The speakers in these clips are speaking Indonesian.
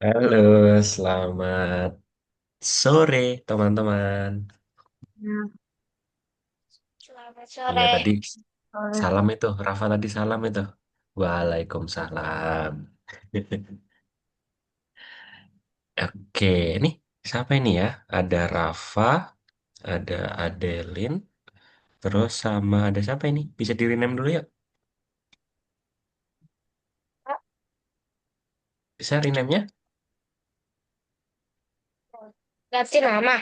Halo, selamat sore teman-teman. Ya, selamat Iya sore. tadi Sore. salam itu, Rafa tadi salam itu. Waalaikumsalam. Oke, nih siapa ini ya? Ada Rafa, ada Adelin, terus sama ada siapa ini? Bisa di rename dulu ya? Bisa rename-nya? Ganti nama.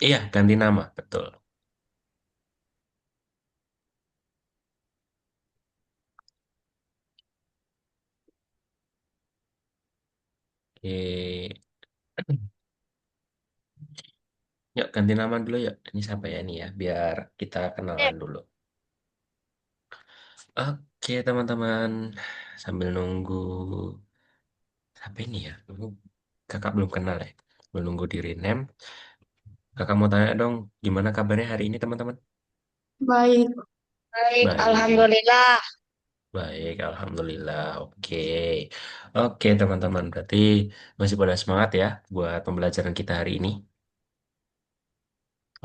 Iya, ganti nama, betul. Oke, yuk ganti nama dulu yuk. Ini siapa ya ini ya? Biar kita Eh, kenalan dulu. Oke teman-teman, sambil nunggu apa ini ya? Kakak belum kenal ya? Menunggu di rename. Kakak mau tanya dong, gimana kabarnya hari ini teman-teman? baik. Baik, Baik, alhamdulillah. baik, alhamdulillah. Oke, oke teman-teman. Berarti masih pada semangat ya buat pembelajaran kita hari ini.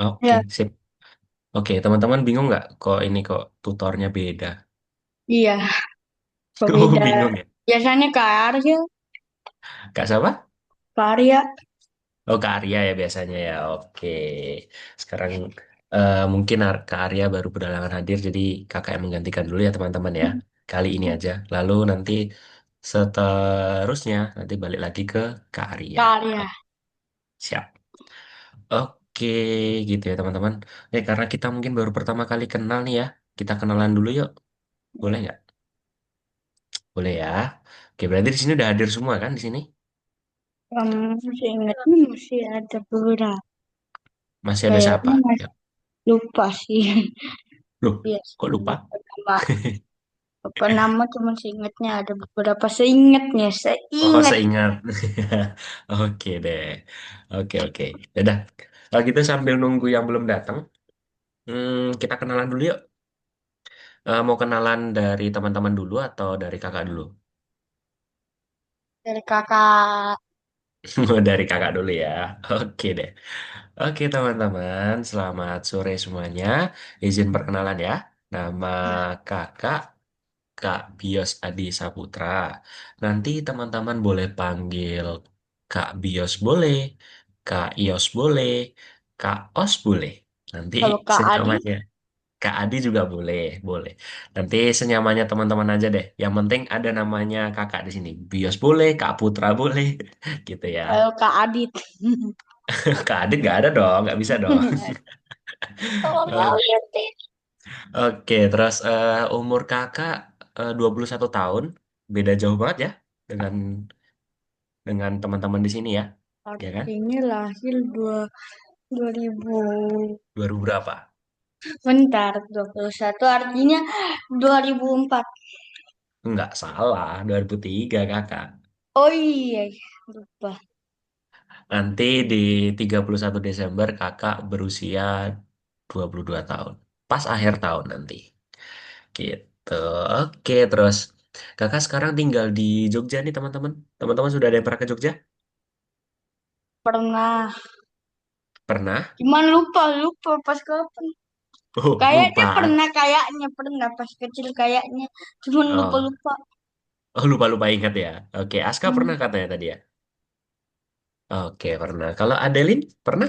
Oke, Ya, sip. Oke, teman-teman bingung nggak? Kok ini kok tutornya beda? iya, Oh, berbeda. bingung ya? Biasanya Kak Arya, Kak siapa? Kak Arya. Oh, Kak Arya ya biasanya ya. Oke. Sekarang mungkin Kak Arya baru berhalangan hadir, jadi kakak yang menggantikan dulu ya teman-teman ya. Kali ini aja. Lalu nanti seterusnya nanti balik lagi ke Kak Arya. Kak Arya. Oh, siap. Oke, gitu ya teman-teman. Karena kita mungkin baru pertama kali kenal nih ya. Kita kenalan dulu yuk. Boleh nggak? Boleh ya. Oke, berarti di sini udah hadir semua kan di sini? Masih ingatnya masih ada beberapa. Masih ada siapa? Kayaknya Ya. masih lupa sih. Loh, kok Biasanya lupa? apa nama cuma seingatnya ada beberapa seingatnya, Oh, seingat. seingat. Oke deh. Oke, oke. Dadah. Kalau gitu sambil nunggu yang belum datang, kita kenalan dulu yuk. Mau kenalan dari teman-teman dulu atau dari kakak dulu? Dari kakak. Dari kakak dulu ya. Oke deh. Oke teman-teman, selamat sore semuanya. Izin perkenalan ya. Nama kakak Kak Bios Adi Saputra. Nanti teman-teman boleh panggil Kak Bios boleh, Kak Ios boleh, Kak Os boleh. Nanti Kalau Kak Adi, senyamannya. Kak Adi juga boleh, boleh. Nanti senyamannya teman-teman aja deh. Yang penting ada namanya kakak di sini. Bios boleh, Kak Putra boleh, gitu ya. kalau Kak Adit. Kak Adi nggak ada dong, nggak bisa dong. Kalau nggak Oke, ngerti. oke. Terus umur kakak 21 tahun, beda jauh banget ya dengan teman-teman di sini ya, ya kan? Artinya lahir 2000 2000 berapa? bentar 21 artinya 2004. Enggak salah, 2003 kakak. Oh iya, lupa. Nanti di 31 Desember kakak berusia 22 tahun. Pas akhir tahun nanti. Gitu. Oke, terus kakak sekarang tinggal di Jogja nih teman-teman. Teman-teman sudah ada yang pernah ke Jogja? Pernah. Pernah? Cuman lupa, lupa pas kapan. Oh, Kayaknya lupa. pernah, kayaknya pernah pas kecil kayaknya. Cuman Oh, lupa-lupa. oh lupa-lupa ingat ya. Oke, Aska Hmm. pernah katanya tadi ya. Oke, pernah. Kalau Adeline pernah?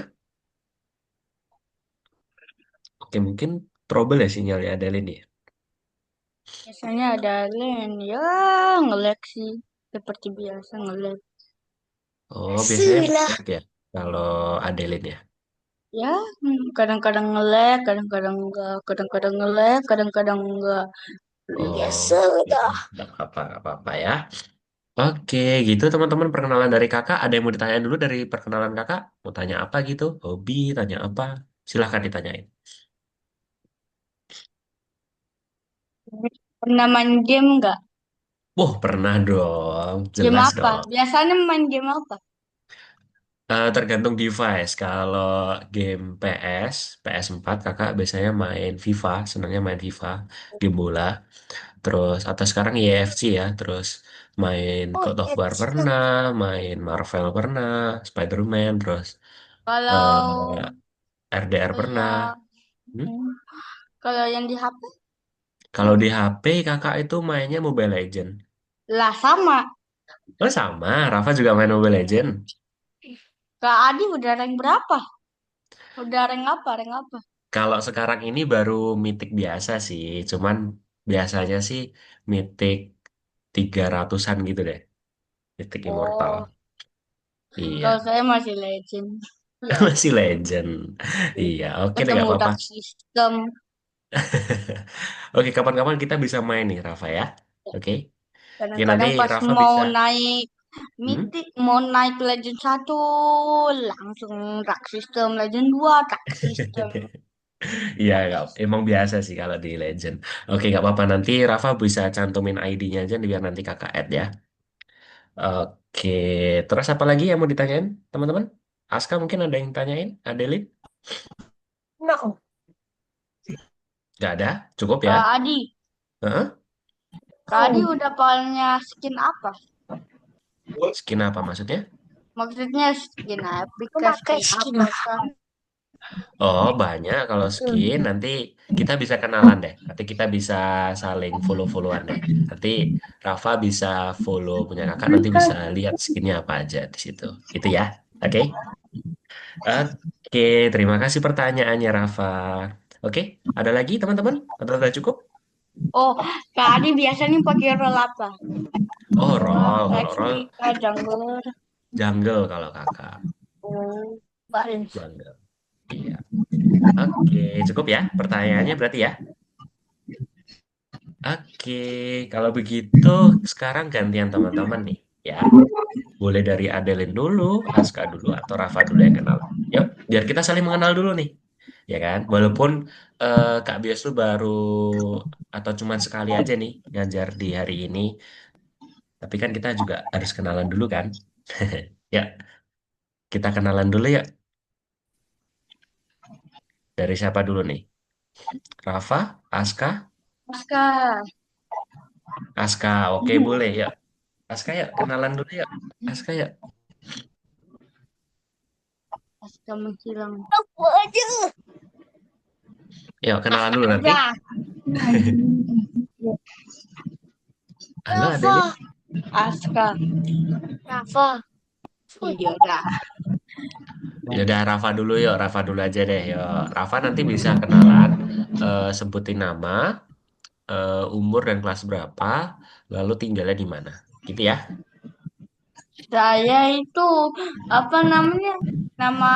Oke, mungkin trouble ya sinyalnya Adeline ya. Biasanya ada Len, ya ngelek sih. Seperti biasa ngelek. Oh, biasanya Sila. lag ya kalau Adeline ya. Ya, kadang-kadang ngelek, kadang-kadang enggak, kadang-kadang ngelek, kadang-kadang enggak. Oh, Biasa udah. nggak apa-apa, nggak apa-apa ya. Oke, gitu teman-teman perkenalan dari kakak. Ada yang mau ditanyain dulu dari perkenalan kakak? Mau tanya apa gitu? Hobi, tanya apa? Silahkan ditanyain. Pernah main game nggak? Pernah dong, Game jelas apa? dong. Biasanya main game apa? Tergantung device. Kalau game PS4 kakak biasanya main FIFA, senangnya main FIFA, game bola. terus atau sekarang YFC ya, terus main Oh, God of War yes. pernah, main Marvel pernah, Spider-Man, terus Kalau eh RDR pernah. yang Hmm? kalau yang di HP Kalau di HP kakak itu mainnya Mobile Legend. lah sama. Oh sama, Rafa juga main Mobile Legend. Kak Adi udah rank berapa? Udah rank apa? Rank apa? Kalau sekarang ini baru mitik biasa sih, cuman biasanya sih mitik 300-an gitu deh, mitik immortal. Oh, kalau Iya, saya masih legend. Ya, masih legend. Iya, oke deh ketemu gak apa-apa. dark system. Oke, kapan-kapan kita bisa main nih, Rafa ya. Oke, oke nanti Kadang-kadang pas Rafa mau bisa. naik Hmm? mythic, mau naik legend satu, langsung dark system, legend 2 dark system. Iya, emang biasa sih kalau di Legend. Oke, nggak apa-apa. Nanti Rafa bisa cantumin ID-nya aja biar nanti kakak add ya. Oke, terus apa lagi yang mau ditanyain, teman-teman? Aska mungkin ada yang tanyain? Adeline? No. Nggak ada? Cukup ya? Kak Adi, Heeh. Kak Adi udah punya skin apa? Skin apa maksudnya? Maksudnya skin epic kah, skin apa kah? Oh, banyak kalau skin. Nanti kita bisa kenalan deh. Nanti kita bisa saling follow-followan deh. Nanti Rafa bisa follow punya kakak, nanti bisa lihat skinnya apa aja di situ. Itu ya. Oke? Oke, terima kasih pertanyaannya Rafa. Oke, ada lagi teman-teman? Atau udah cukup? Oh, Kak Adi biasanya pakai role apa? Oh, roll. Kalau roll, Lexi, kah, jungler? jungle kalau kakak. Oh, baris. Jungle. Iya. Oke, cukup ya pertanyaannya berarti ya. Oke, kalau begitu sekarang gantian teman-teman nih ya. Boleh dari Adeline dulu, Aska dulu, atau Rafa dulu yang kenal. Yuk, biar kita saling mengenal dulu nih. Ya kan? Walaupun Kak Bias tuh baru atau cuman sekali aja nih ngajar di hari ini, tapi kan kita juga harus kenalan dulu kan? Ya, kita kenalan dulu ya. Dari siapa dulu nih? Rafa, Aska, Kak, Aska. Oke, boleh ya. Aska ya, kenalan dulu ya. Aska ya. Aska menghilang. Aku aja. Yuk, kenalan dulu nanti. Ya. Halo, Adeline. Rafa. Aska. Rafa. Iya dah. Ya udah Rafa dulu yuk, Rafa dulu aja deh. Yuk, Rafa nanti bisa kenalan, sebutin nama, umur dan kelas berapa, lalu tinggalnya di mana. Gitu ya. Saya itu apa namanya? Nama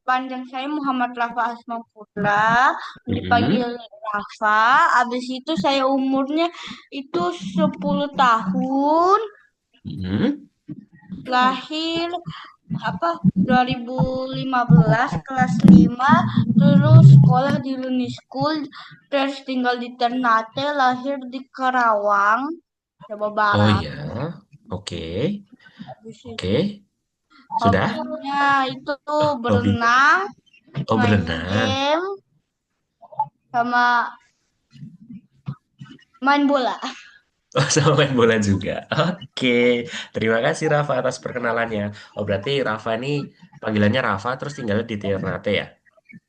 panjang saya Muhammad Rafa Asma Putra, Mm-mm. dipanggil Rafa. Habis itu saya umurnya itu 10 tahun, Mm-mm. lahir apa 2015 kelas 5, terus sekolah di Luni School, terus tinggal di Ternate, lahir di Karawang, Jawa Oh Barat. iya, oke, Habis itu oke, sudah. hobinya itu Hobi, berenang, oh main berenang. game, sama main bola. Oh sama main bola juga. Oke, terima kasih Rafa atas perkenalannya. Oh berarti Rafa ini panggilannya Rafa terus tinggalnya di Ternate ya.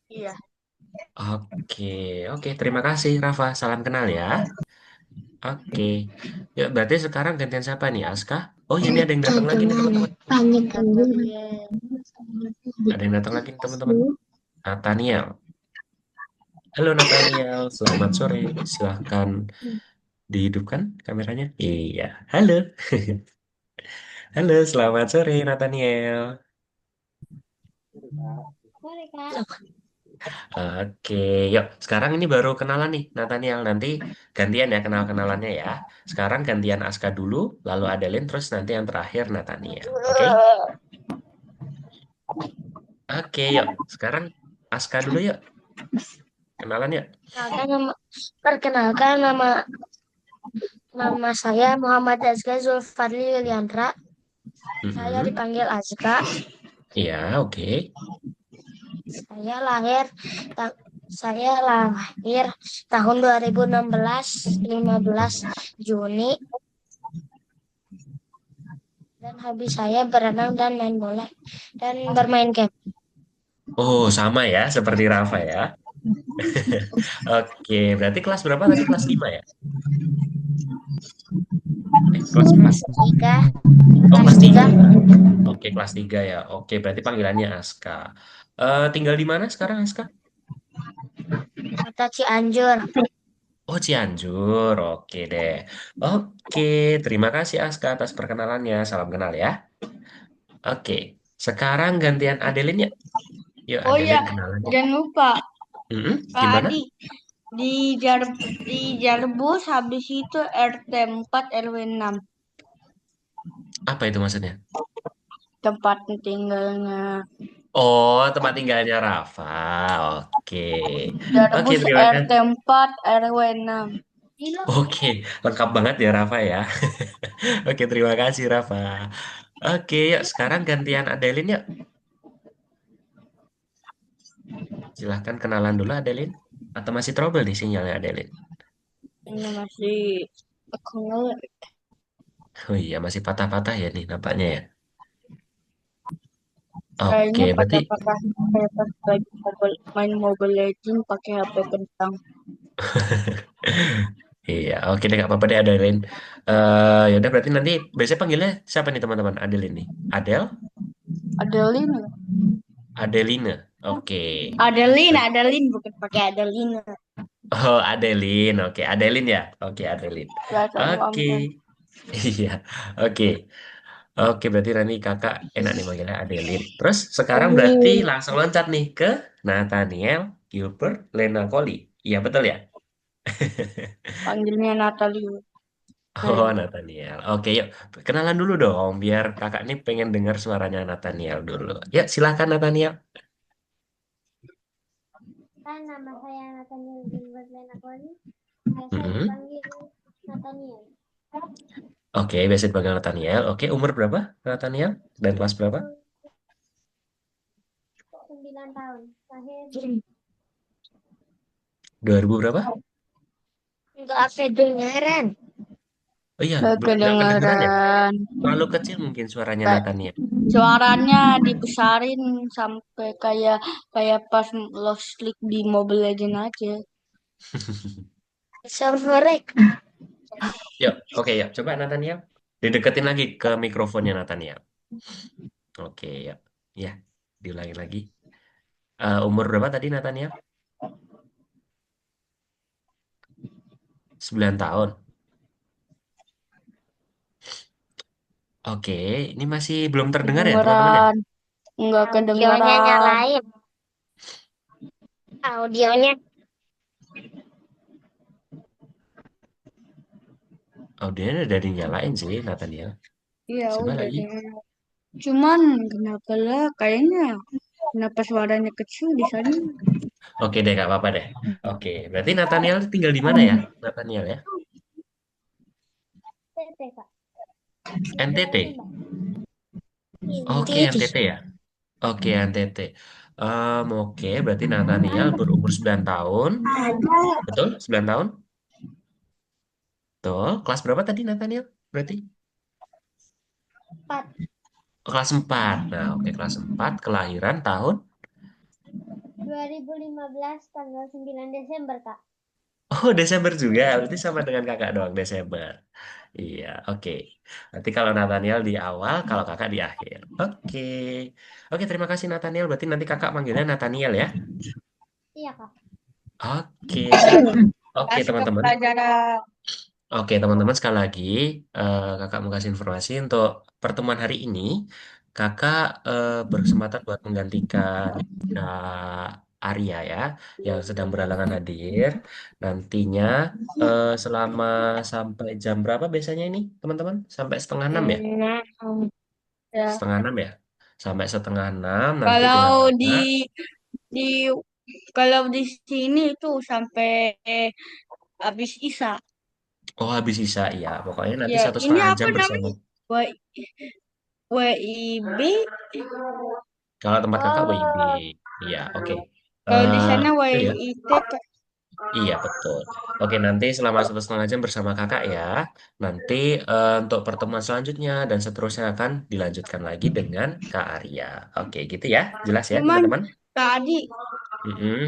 Iya. Oke, oke, terima kasih Rafa. Salam kenal ya. Oke. Ya, berarti sekarang gantian siapa nih, Aska? Oh, ya, ini ada yang datang lagi nih, teman-teman. Nathaniel. Ada yang datang lagi nih, teman-teman. Nathaniel. Halo, Nathaniel. Selamat sore. Silahkan dihidupkan kameranya. Iya. Halo. Halo, selamat sore, Nathaniel. Boleh, Kak. Oke, yuk. Sekarang ini baru kenalan nih, Nathaniel. Nanti gantian ya kenal-kenalannya ya. Sekarang gantian Aska dulu, lalu Adeline, terus nanti yang terakhir Nathaniel. Oke? Oke, yuk. Sekarang Aska dulu yuk. Kenalan yuk. Perkenalkan nama nama saya Muhammad Azka Zulfarli Yuliandra. Saya Mm-mm. dipanggil Azka. Iya, oke. Saya lahir Saya lahir tahun 2016, 15 Juni, dan hobi saya berenang dan main bola dan bermain game. Oh, sama ya, seperti Rafa ya. Oke, berarti kelas berapa tadi? Kelas 5 ya? Kelas berapa? Kelas 3, Oh, kelas kelas 3 3. Oke, kelas 3 ya. Oke, berarti panggilannya Aska. Tinggal di mana sekarang Aska? kota Cianjur. Oh, Cianjur. Oke deh. Oke, terima kasih Aska atas perkenalannya. Salam kenal ya. Oke, sekarang gantian Adeline ya. Yuk, Oh ya, Adeline kenalan ya. jangan lupa Kak Gimana? Adi di di Jarbus habis itu RT 4 RW 6 Apa itu maksudnya? tempat tinggalnya. Oh, tempat tinggalnya Rafa. Oke. Oke, Jarbus terima RT kasih. 4 RW 6. Oke, lengkap banget ya Rafa ya. Oke, terima kasih Rafa. Oke, yuk sekarang gantian Adeline yuk. Silahkan kenalan dulu Adeline. Atau masih trouble nih sinyalnya Adeline? Ini masih aku ngelek. Oh iya, masih patah-patah ya nih nampaknya ya. Oke, Kayaknya berarti patah-patah kayak pas lagi main Mobile Legends pakai HP kentang. iya, oke deh gak apa-apa deh Adeline. Ya udah berarti nanti biasanya panggilnya siapa nih teman-teman? Adeline nih. Adel? Adeline. Adeline. Oke. Adeline bukan pakai Adeline. Oh, Adeline. Oke, Adeline ya. Oke, Adeline. Biasa Oke. ngomong. Iya. Oke. Oke, berarti nanti kakak enak nih manggilnya Adeline. Terus sekarang berarti Ini langsung loncat nih ke Nathaniel Gilbert Lena Coli. Iya, betul ya? panggilnya Natalie. Oh, Nathaniel. Oke, yuk. Kenalan dulu dong, biar kakak nih pengen dengar suaranya Nathaniel dulu. Ya, silakan Nathaniel. Kan nama saya Nathaniel Gilbert Lenakoli. Biasa Mm-mm. dipanggil Nathaniel. Oke, biasa dipanggil Nathaniel. Oke, umur berapa Nathaniel? Dan kelas berapa? 9 tahun. Lahir 2000 berapa? nggak kedengeran. Oh iya, Gak nggak kedengeran ya? kedengeran. Terlalu kecil mungkin suaranya Kayak Nathaniel. suaranya dibesarin sampai kayak kayak pas Lost League di Mobile Legends aja. Serverek. Yuk, oke ya. Coba Nathaniel. Dideketin lagi ke mikrofonnya Nathaniel. Oke, ya. Ya, diulangi lagi. Umur berapa tadi Nathaniel? 9 tahun. Oke, ini masih belum terdengar ya teman-teman ya? Kedengeran. Nggak Audionya kedengeran. nyalain. Audionya Audionya udah dinyalain sih Nathaniel. Iya Coba udah lagi. deh. Cuman kenapa lah kayaknya kenapa suaranya kecil di sana? Oke deh, gak apa-apa deh. Oke, berarti Nathaniel tinggal di mana ya? Nathaniel ya? TT, Kak. Di Palembang. NTT. Oke, Inti. NTT ya? Oke, NTT. Oke, berarti Nathaniel berumur 9 tahun. Betul? 9 tahun? Betul. Kelas berapa tadi Nathaniel? Berarti? 4. Oh, kelas 4. Nah, oke, kelas 4. Kelahiran tahun? 2015 tanggal 9 Desember, Kak. Oh, Desember juga. Berarti sama dengan kakak doang, Desember. Iya, oke. Nanti kalau Nathaniel di awal, kalau kakak di akhir. Oke. Oke, terima kasih Nathaniel. Berarti nanti kakak manggilnya Nathaniel ya? Iya, Kak. Oke, siap. Oke, Kasih ke teman-teman. pelajaran. Oke, teman-teman sekali lagi, kakak mau kasih informasi untuk pertemuan hari ini. Kakak berkesempatan buat menggantikan Kak Arya ya, yang sedang berhalangan hadir. Nantinya selama sampai jam berapa biasanya ini, teman-teman? Sampai setengah 6 ya? Nah, ya. Setengah 6 ya? Sampai setengah 6 nanti dengan Kalau kakak. di kalau di sini itu sampai habis Isa. Oh, habis sisa ya. Pokoknya nanti Ya, satu ini setengah apa jam bersama. namanya? W WIB. Kalau tempat kakak WIB. Oh, Iya, oke. Kalau di sana Itu ya. WIT, Kak. Iya, betul. Oke, nanti selama 1,5 jam bersama kakak ya. Nanti untuk pertemuan selanjutnya dan seterusnya akan dilanjutkan lagi dengan Kak Arya. Oke, gitu ya. Jelas ya, Cuman teman-teman? tadi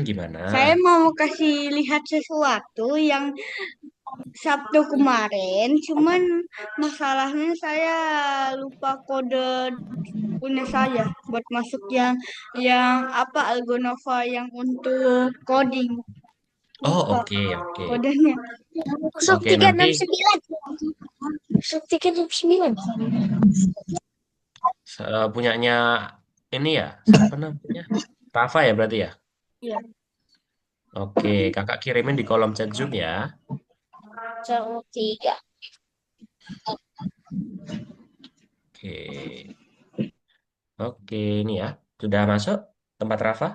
Gimana? saya mau kasih lihat sesuatu yang Sabtu kemarin, cuman masalahnya saya lupa kode punya saya buat masuk yang apa Algonova yang untuk coding. Oh, Lupa oke, oke. kodenya. Masuk Oke, tiga nanti enam sembilan. Masuk 369. punyanya ini ya, siapa namanya? Rafa ya berarti ya? Iya. Oke, kakak kirimin di kolom chat Zoom ya. Masuk tiga. Oke, oke, ini ya. Sudah masuk tempat Rafa?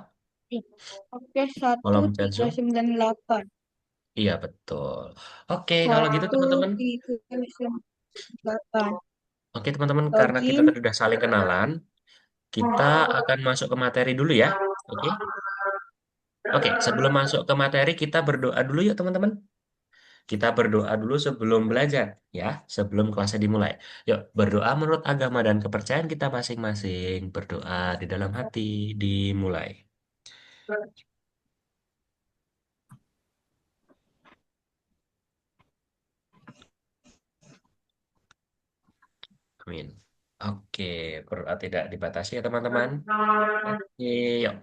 Oke, satu Kolom chat tiga Zoom? sembilan delapan. Iya, betul. Oke, kalau gitu Satu teman-teman. tiga sembilan delapan. Oke, teman-teman, karena kita Login. tadi udah saling kenalan, kita akan masuk ke materi dulu ya. Oke. Oke, sebelum masuk ke materi, kita berdoa dulu yuk, teman-teman. Kita berdoa dulu sebelum belajar, ya, sebelum kelasnya dimulai. Yuk, berdoa menurut agama dan kepercayaan kita masing-masing. Berdoa di dalam hati, dimulai. Amin. Oke, berdoa tidak dibatasi ya, teman-teman. Oke, yuk.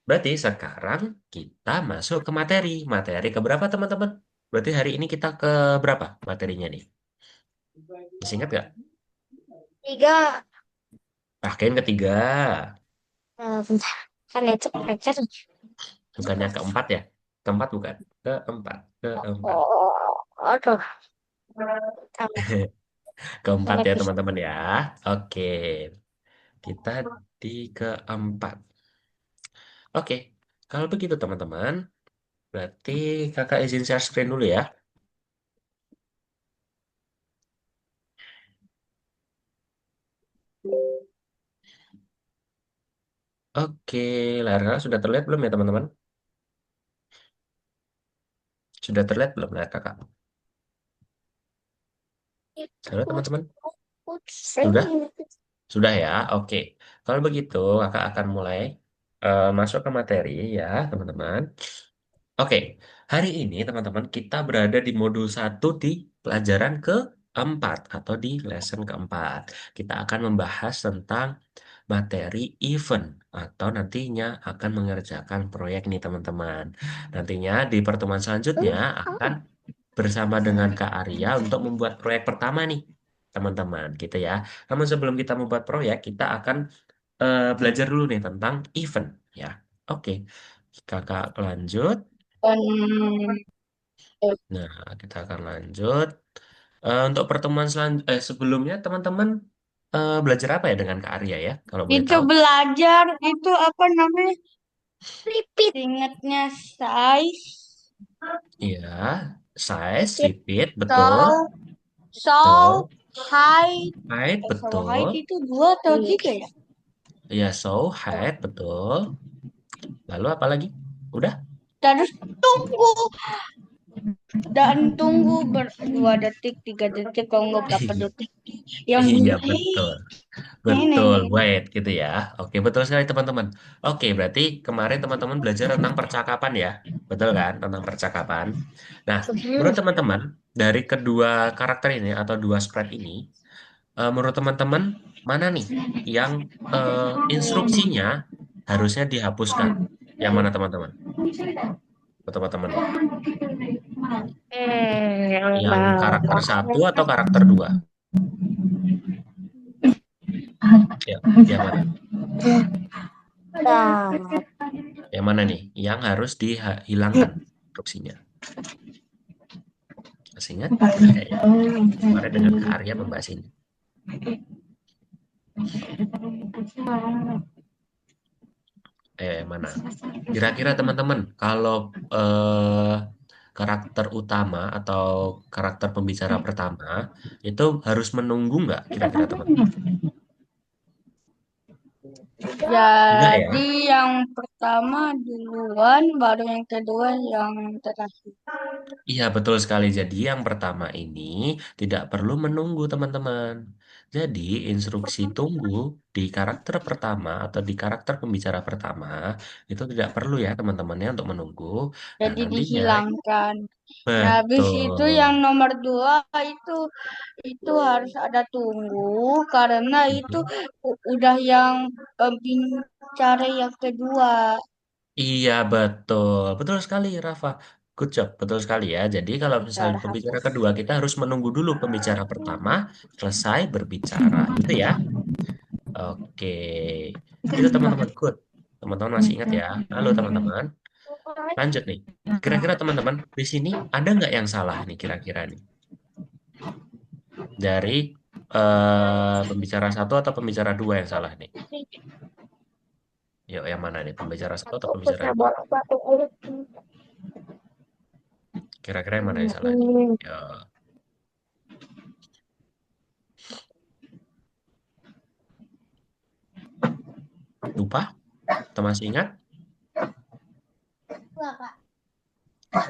Berarti sekarang kita masuk ke materi. Materi keberapa, teman-teman? Berarti hari ini kita ke berapa materinya nih? Masih ingat nggak? Tiga. Rangkaian ketiga. Bentar. Kan itu pacar. Bukannya keempat ya? Keempat bukan? Keempat. Keempat. Oh, aduh. Tambah. Keempat ya, Lagi. teman-teman ya. Oke. Kita di keempat. Oke. Kalau begitu, teman-teman. Berarti kakak izin share screen dulu ya. Oke. Layar kakak sudah terlihat belum ya, teman-teman? Sudah terlihat belum layar kakak? Halo, teman-teman. Sudah? Sudah ya, oke. Kalau begitu, kakak akan mulai masuk ke materi ya, teman-teman. Oke, hari ini teman-teman kita berada di modul satu di pelajaran keempat atau di lesson keempat. Kita akan membahas tentang materi event atau nantinya akan mengerjakan proyek nih teman-teman. Nantinya di pertemuan selanjutnya akan bersama dengan Kak Arya untuk membuat proyek pertama nih teman-teman gitu ya. Namun sebelum kita membuat proyek, kita akan belajar dulu nih tentang event ya. Oke, kakak lanjut. Dan Nah, kita akan lanjut. Untuk pertemuan sebelumnya teman-teman belajar apa ya dengan Kak Arya ya, kalau boleh itu tahu? belajar itu apa namanya? Repeat. Ingatnya size, Iya, size, Repeat. repeat, betul, soul, soul, betul. height. Height, Soul height betul. itu dua atau tiga ya? Ya, so, height, betul. Lalu apa lagi? Udah? Terus tunggu dan tunggu 2 detik, 3 detik, kalau nggak berapa detik. Yang Iya, bunyi betul. Betul, nenek. wait gitu ya. Oke, betul sekali teman-teman. Oke, berarti kemarin teman-teman belajar tentang percakapan ya. Betul kan? Tentang percakapan. Nah, menurut teman-teman, dari kedua karakter ini atau dua sprite ini, menurut teman-teman, mana nih yang instruksinya harusnya dihapuskan? Yang mana teman-teman? Buat teman-teman nih. Yang Yang karakter bawah. satu atau karakter dua? Ya, yang mana? Nah, Yang mana nih? Yang harus dihilangkan instruksinya. Masih ingat? Oke. Kemarin dengan Kak Arya membahas ini. Yang mana? Kira-kira teman-teman, kalau eh, karakter utama atau karakter pembicara pertama itu harus menunggu nggak kira-kira teman-teman? Enggak Jadi ya? yang pertama duluan, baru yang kedua yang terakhir. Iya, betul sekali. Jadi yang pertama ini tidak perlu menunggu, teman-teman. Jadi instruksi tunggu di karakter pertama atau di karakter pembicara pertama itu tidak perlu ya teman-temannya untuk menunggu. Nah, Jadi nantinya dihilangkan. Nah, habis itu yang betul. nomor dua itu itu harus ada tunggu karena itu Mhm. udah yang pembicara yang kedua. Iya, betul. Betul sekali, Rafa. Good job, betul sekali ya. Jadi kalau misalnya Udah pembicara hapus. kedua kita harus menunggu dulu pembicara pertama selesai berbicara, gitu ya. Oke, itu teman-teman good. Teman-teman masih ingat ya? Halo teman-teman, lanjut nih. Kira-kira teman-teman di sini ada nggak yang salah nih kira-kira nih dari pembicara satu atau pembicara dua yang salah nih? Yuk, yang mana nih? Pembicara satu atau Aku pembicara punya dua? bola batu ulit. Kira-kira yang mana yang salah nih? Ya, lupa? Atau masih ingat? Wah, Kak.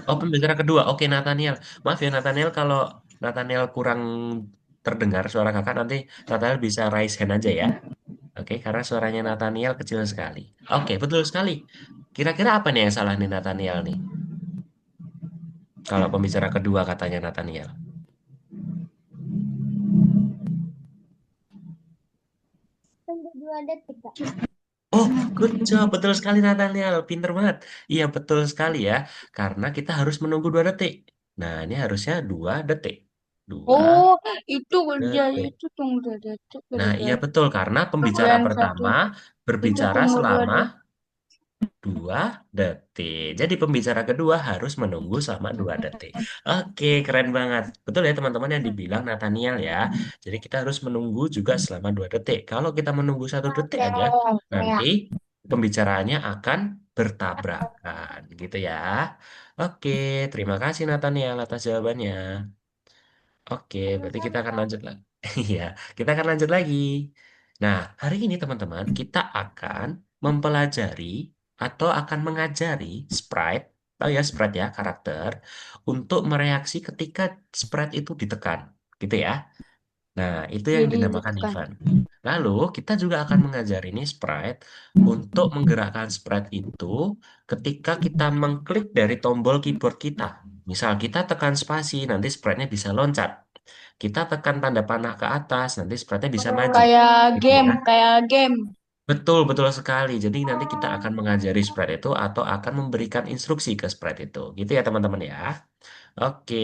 Oh, pembicara kedua. Oke, Nathaniel. Maaf ya, Nathaniel, kalau Nathaniel kurang terdengar suara kakak, nanti Nathaniel bisa raise hand aja ya. Oke, karena suaranya Nathaniel kecil sekali. Oke, betul sekali. Kira-kira apa nih yang salah nih Nathaniel nih? Kalau pembicara kedua katanya Nathaniel. Tunggu 2 detik, Kak. Oh, good job. Betul sekali Nathaniel. Pinter banget. Iya, betul sekali ya. Karena kita harus menunggu 2 detik. Nah, ini harusnya 2 detik. Dua Oh, itu jadi detik. itu tunggu dua detik Nah, iya gara-gara betul. Karena pembicara yang satu pertama itu berbicara tunggu dua selama detik. 2 detik. Jadi pembicara kedua harus menunggu selama 2 detik. Oke, keren banget. Betul ya teman-teman yang dibilang Nathaniel ya. Jadi kita harus menunggu juga selama 2 detik. Kalau kita menunggu 1 detik Oke, aja, ya. nanti pembicaraannya akan bertabrakan gitu ya. Oke, terima kasih Nathaniel atas jawabannya. Oke, berarti kita akan lanjut lagi. Iya, kita akan lanjut lagi. Nah, hari ini teman-teman, kita akan mempelajari atau akan mengajari sprite, tahu ya sprite ya, karakter, untuk mereaksi ketika sprite itu ditekan, gitu ya. Nah, itu yang Jadi dinamakan ditekan. event. Lalu, kita juga akan mengajari nih sprite untuk menggerakkan sprite itu ketika kita mengklik dari tombol keyboard kita. Misal kita tekan spasi, nanti sprite-nya bisa loncat. Kita tekan tanda panah ke atas, nanti sprite-nya bisa maju. Gitu ya. Kayak game. Betul, betul sekali. Jadi nanti kita akan mengajari sprite itu atau akan memberikan instruksi ke sprite itu. Gitu ya teman-teman ya. Oke,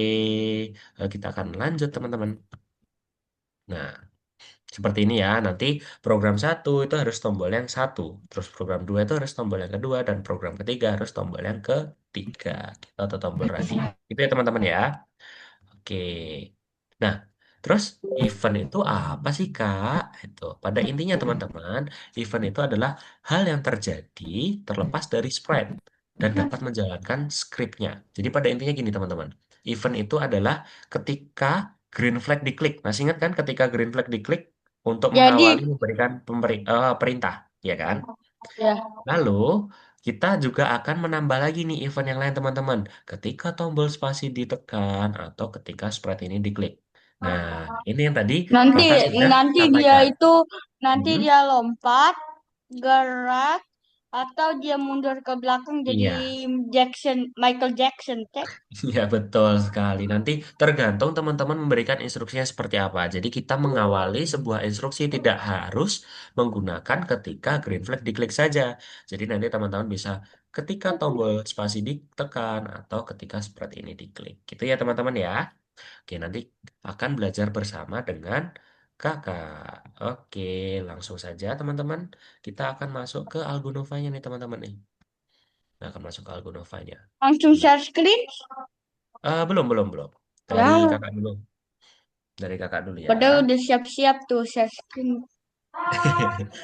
kita akan lanjut teman-teman. Nah, seperti ini ya, nanti program satu itu harus tombol yang satu, terus program dua itu harus tombol yang kedua, dan program ketiga harus tombol yang ketiga, gitu, atau tombol radio. Itu ya teman-teman ya. Oke. Nah, terus event itu apa sih Kak? Itu pada intinya teman-teman, event itu adalah hal yang terjadi terlepas dari sprite dan dapat menjalankan skripnya. Jadi pada intinya gini teman-teman, event itu adalah ketika green flag diklik. Masih ingat kan ketika green flag diklik untuk mengawali Jadi memberikan perintah, ya kan? ya Lalu, kita juga akan menambah lagi nih event yang lain teman-teman. Ketika tombol spasi ditekan atau ketika sprite ini diklik. Nah, ini yang tadi nanti kakak sudah nanti dia sampaikan. itu nanti Hmm, dia lompat, gerak atau dia mundur ke belakang jadi iya, Michael Jackson, cek. iya betul sekali. Nanti tergantung teman-teman memberikan instruksinya seperti apa. Jadi kita mengawali sebuah instruksi tidak harus menggunakan ketika green flag diklik saja. Jadi nanti teman-teman bisa ketika tombol spasi ditekan atau ketika sprite ini diklik. Gitu ya teman-teman ya. Oke, nanti akan belajar bersama dengan kakak. Oke, langsung saja teman-teman. Kita akan masuk ke Algonovanya nih teman-teman nih. Nah, akan masuk ke Algonovanya. Langsung Nah, share screen. belum, belum, belum. Dari Ya, kakak dulu. Dari kakak dulu ya. padahal udah siap-siap tuh share screen.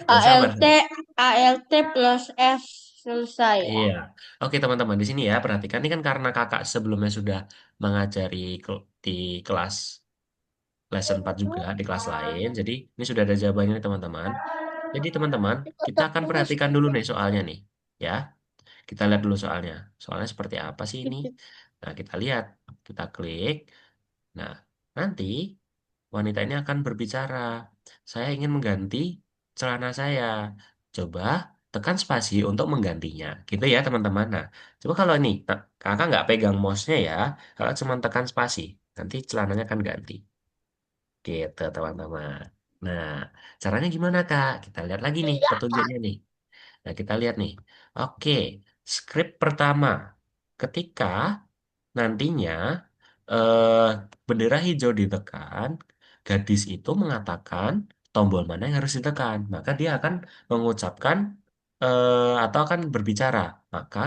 Yang sabar, ALT sabar. ALT plus S selesai ya. Iya. Oke, teman-teman. Di sini ya, perhatikan. Ini kan karena kakak sebelumnya sudah mengajari di kelas lesson 4 juga, di kelas lain. Jadi, ini sudah ada jawabannya nih, teman-teman. Jadi teman-teman, kita akan perhatikan dulu nih soalnya nih. Ya, kita lihat dulu soalnya. Soalnya seperti apa sih ini? Nah, kita lihat. Kita klik. Nah, nanti wanita ini akan berbicara. Saya ingin mengganti celana saya. Coba tekan spasi untuk menggantinya. Gitu ya, teman-teman. Nah, coba kalau ini, kakak nggak pegang mouse-nya ya. Kakak cuma tekan spasi. Nanti celananya akan ganti. Gitu, teman-teman. Nah, caranya gimana, Kak? Kita lihat lagi nih petunjuknya nih. Nah, kita lihat nih. Oke, script pertama. Ketika nantinya eh, bendera hijau ditekan, gadis itu mengatakan tombol mana yang harus ditekan. Maka dia akan mengucapkan atau akan berbicara. Maka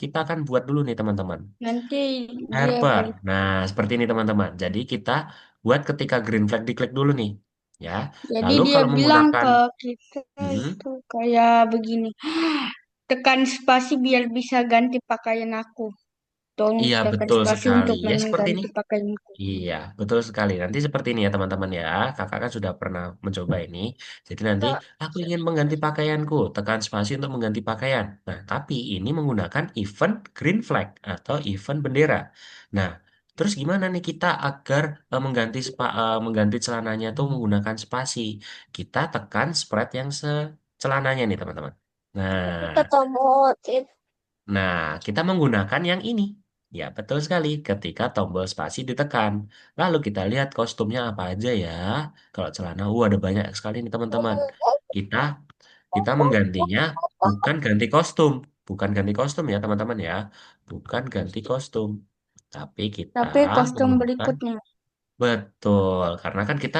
kita akan buat dulu nih teman-teman. Nanti dia Helper. balik. Nah, seperti ini teman-teman. Jadi kita buat ketika green flag diklik dulu nih. Ya. Jadi Lalu dia kalau bilang menggunakan ke kita hmm, itu kayak begini. Tekan spasi biar bisa ganti pakaian aku. Tolong iya tekan betul spasi sekali. untuk Ya seperti ini. mengganti pakaianku. Iya, betul sekali. Nanti seperti ini ya teman-teman ya. Kakak kan sudah pernah mencoba ini. Jadi nanti aku ingin mengganti pakaianku. Tekan spasi untuk mengganti pakaian. Nah, tapi ini menggunakan event green flag atau event bendera. Nah, terus gimana nih kita agar mengganti celananya tuh menggunakan spasi? Kita tekan spread yang secelananya nih teman-teman. Kita Nah, tombol Nah, kita menggunakan yang ini. Ya, betul sekali. Ketika tombol spasi ditekan. Lalu kita lihat kostumnya apa aja ya. Kalau celana, ada banyak sekali nih teman-teman. Kita kita menggantinya bukan ganti kostum. Bukan ganti kostum ya teman-teman ya. Bukan ganti kostum. Tapi kita Tapi kostum menggunakan berikutnya. betul. Karena kan kita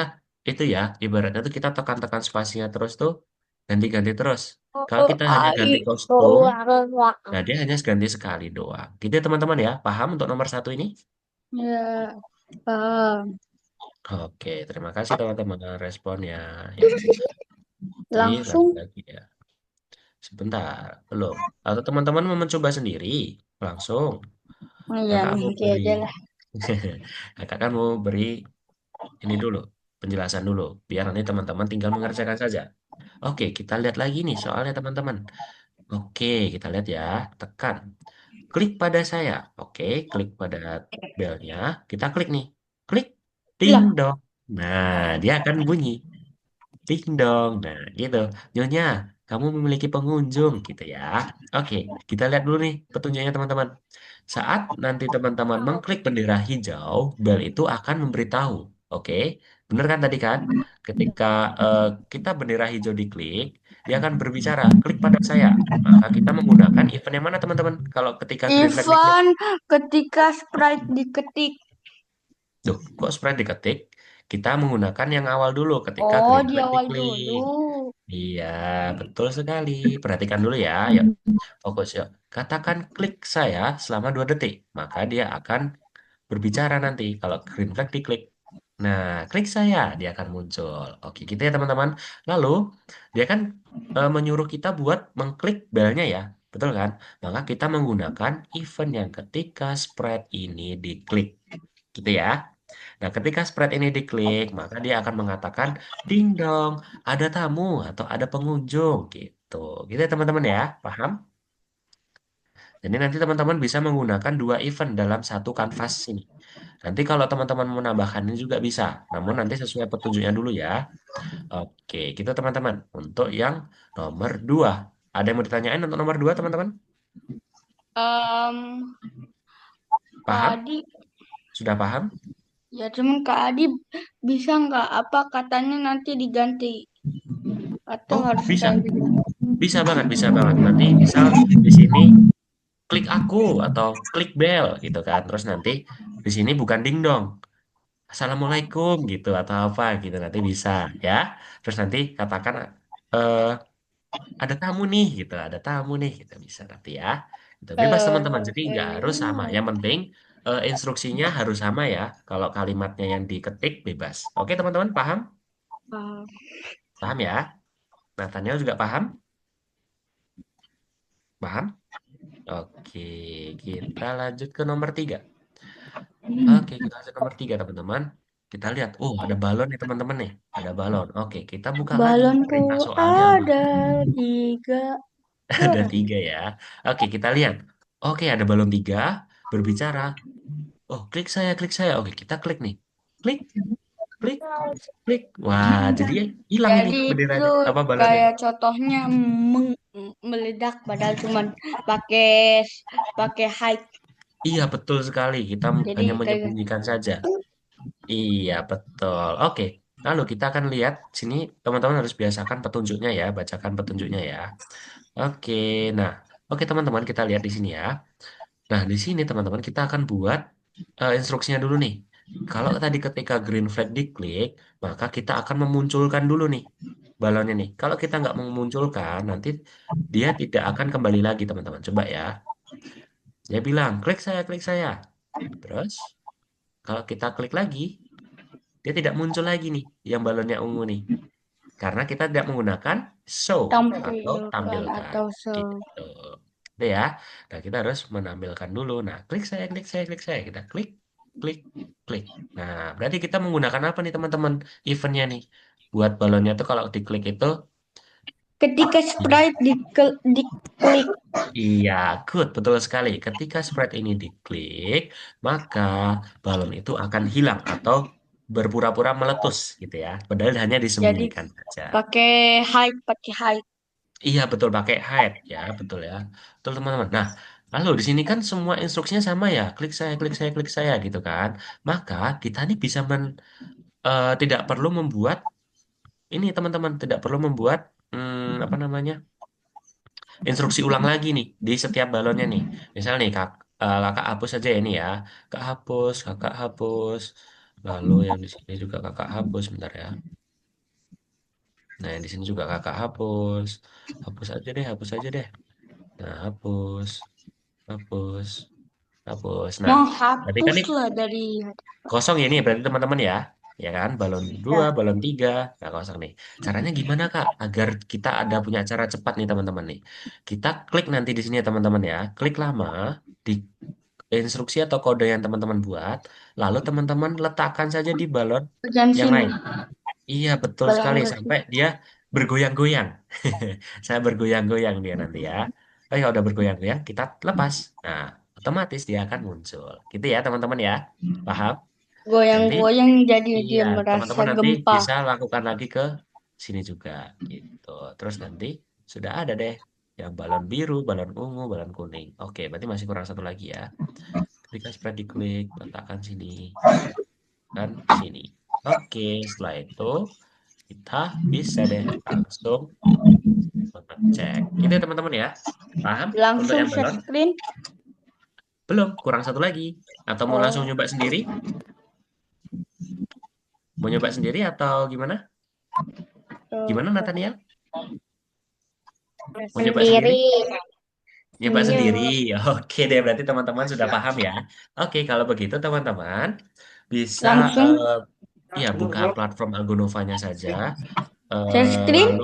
itu ya, ibaratnya tuh kita tekan-tekan spasinya terus tuh ganti-ganti terus. Kalau kita hanya ganti kostum, nah, dia hanya ganti sekali doang. Gitu ya teman-teman ya. Paham untuk nomor satu ini? Ya, paham. Oke, terima kasih teman-teman responnya. Ya, nanti Langsung. lagi-lagi ya. Sebentar, belum. Atau teman-teman mau mencoba sendiri? Langsung. Oh ya, Kakak mau nanti beri. aja lah. Kakak kan mau beri ini dulu. Penjelasan dulu. Biar nanti teman-teman tinggal mengerjakan saja. Oke, kita lihat lagi nih soalnya teman-teman. Oke, kita lihat ya. Tekan. Klik pada saya. Oke, klik pada belnya. Kita klik nih. Klik. Ding Lah, dong. Nah, dia akan bunyi. Ding dong. Nah, gitu. Nyonya, kamu memiliki pengunjung gitu ya. Oke, kita lihat dulu nih petunjuknya teman-teman. Saat nanti teman-teman mengklik bendera hijau, bel itu akan memberitahu. Oke, bener kan tadi kan? Ketika eh, kita bendera hijau diklik, dia akan berbicara, klik pada saya. Maka kita menggunakan event yang mana teman-teman? Kalau ketika green flag diklik, Ivan ketika Sprite diketik. tuh, kok sprite diketik? Kita menggunakan yang awal dulu ketika Oh, green di flag awal dulu. diklik. Iya, betul sekali. Perhatikan dulu ya. Yuk, fokus yuk. Katakan klik saya selama 2 detik. Maka dia akan berbicara nanti kalau green flag diklik. Nah, klik saya, dia akan muncul. Oke, gitu ya teman-teman. Lalu, dia kan menyuruh kita buat mengklik belnya ya. Betul kan? Maka kita menggunakan event yang ketika spread ini diklik. Gitu ya. Nah, ketika spread ini diklik, maka dia akan mengatakan, ding dong, ada tamu atau ada pengunjung gitu. Gitu ya teman-teman ya, paham? Jadi nanti teman-teman bisa menggunakan 2 event dalam satu kanvas ini. Nanti kalau teman-teman mau menambahkan ini juga bisa, namun nanti sesuai petunjuknya dulu ya. Oke, gitu teman-teman. Untuk yang nomor 2. Ada yang mau ditanyain untuk nomor 2 teman-teman? Em, Kak Paham? Adi, Sudah paham? ya cuman Kak Adi bisa nggak apa katanya nanti diganti atau Oh, harus bisa. kayak gitu? Bisa banget, bisa banget. Nanti misal di sini klik aku atau klik bel gitu kan. Terus nanti di sini bukan ding dong. Assalamualaikum gitu atau apa gitu nanti bisa ya. Terus nanti katakan eh ada tamu nih gitu, ada tamu nih gitu bisa nanti ya. Itu bebas teman-teman. Jadi nggak harus sama. Yang penting instruksinya harus sama ya. Kalau kalimatnya yang diketik bebas. Oke teman-teman paham? Ah, Paham ya? Nathaniel juga paham? Paham? Oke, kita lanjut ke nomor 3. Oke, kita lanjut nomor 3 teman-teman. Kita lihat, oh ada balon nih teman-teman nih, ada balon. Oke, kita buka lagi Balonku perintah soalnya apa? ada 3. Ada 3 ya. Oke, kita lihat. Oke, ada balon 3 berbicara. Oh, klik saya. Oke, kita klik nih. Klik, klik, klik. Wah, jadi hilang ini Jadi itu benderanya, apa balonnya? kayak contohnya meledak padahal cuma pakai pakai high. Iya, betul sekali. Kita Jadi hanya kayak menyembunyikan saja. Iya, betul. Oke, lalu kita akan lihat sini teman-teman harus biasakan petunjuknya ya, bacakan petunjuknya ya. Oke, nah, oke teman-teman kita lihat di sini ya. Nah, di sini teman-teman kita akan buat instruksinya dulu nih. Kalau tadi ketika green flag diklik, maka kita akan memunculkan dulu nih balonnya nih. Kalau kita nggak memunculkan, nanti dia tidak akan kembali lagi teman-teman. Coba ya. Dia bilang, klik saya. Terus, kalau kita klik lagi, dia tidak muncul lagi nih yang balonnya ungu nih. Karena kita tidak menggunakan show atau tampilkan tampilkan atau gitu. Itu ya. Nah, kita harus menampilkan dulu. Nah, klik saya. Kita klik, klik, klik. Nah, berarti kita menggunakan apa nih teman-teman eventnya nih? Buat balonnya tuh kalau diklik itu, ketika ya. sprite diklik. Iya, good, betul sekali. Ketika sprite ini diklik, maka balon itu akan hilang atau berpura-pura meletus gitu ya. Padahal hanya Jadi disembunyikan saja. pakai high. Iya betul pakai hide ya betul ya betul teman-teman. Nah lalu di sini kan semua instruksinya sama ya klik saya gitu kan. Maka kita nih bisa tidak perlu membuat ini teman-teman tidak perlu membuat apa namanya instruksi ulang lagi nih di setiap balonnya nih. Misal nih kakak hapus aja ya ini ya kakak hapus lalu yang di sini juga kakak hapus bentar ya. Nah yang di sini juga kakak hapus hapus aja deh. Nah hapus. Hapus, hapus. Nah, berarti kan ini Menghapuslah dari kosong ya ini berarti teman-teman ya. Ya kan, balon 2 ya. balon 3 nah kosong nih. Caranya gimana Kak? Agar kita ada punya cara cepat nih teman-teman nih. Kita klik nanti di sini ya teman-teman ya. Klik lama di instruksi atau kode yang teman-teman buat. Lalu teman-teman letakkan saja di balon Bagian yang sini. lain. Iya, betul sekali. Balon Sampai dia bergoyang-goyang. Saya bergoyang-goyang dia nanti ya. Tapi kalau udah bergoyang-goyang, kita lepas. Nah, otomatis dia akan muncul. Gitu ya, teman-teman ya. Paham? Nanti, goyang-goyang jadi iya, dia merasa teman-teman nanti gempa. bisa lakukan lagi ke sini juga. Gitu. Terus nanti sudah ada deh yang balon biru, balon ungu, balon kuning. Oke, berarti masih kurang satu lagi ya. Ketika spread diklik, letakkan sini. Dan sini. Oke, setelah itu kita bisa deh langsung mengecek. Gitu ya teman-teman ya. Paham untuk Langsung yang share balon? screen. Belum, kurang satu lagi. Atau mau langsung Oh, nyoba sendiri? Mau nyoba sendiri atau gimana? Gimana eh, Nathaniel? Mau nyoba sendiri? Sendiri. Nyoba iya. sendiri. Oke deh, berarti teman-teman sudah paham ya. Oke, kalau begitu teman-teman bisa Langsung ya buka platform Algonovanya saja. share Lalu screen.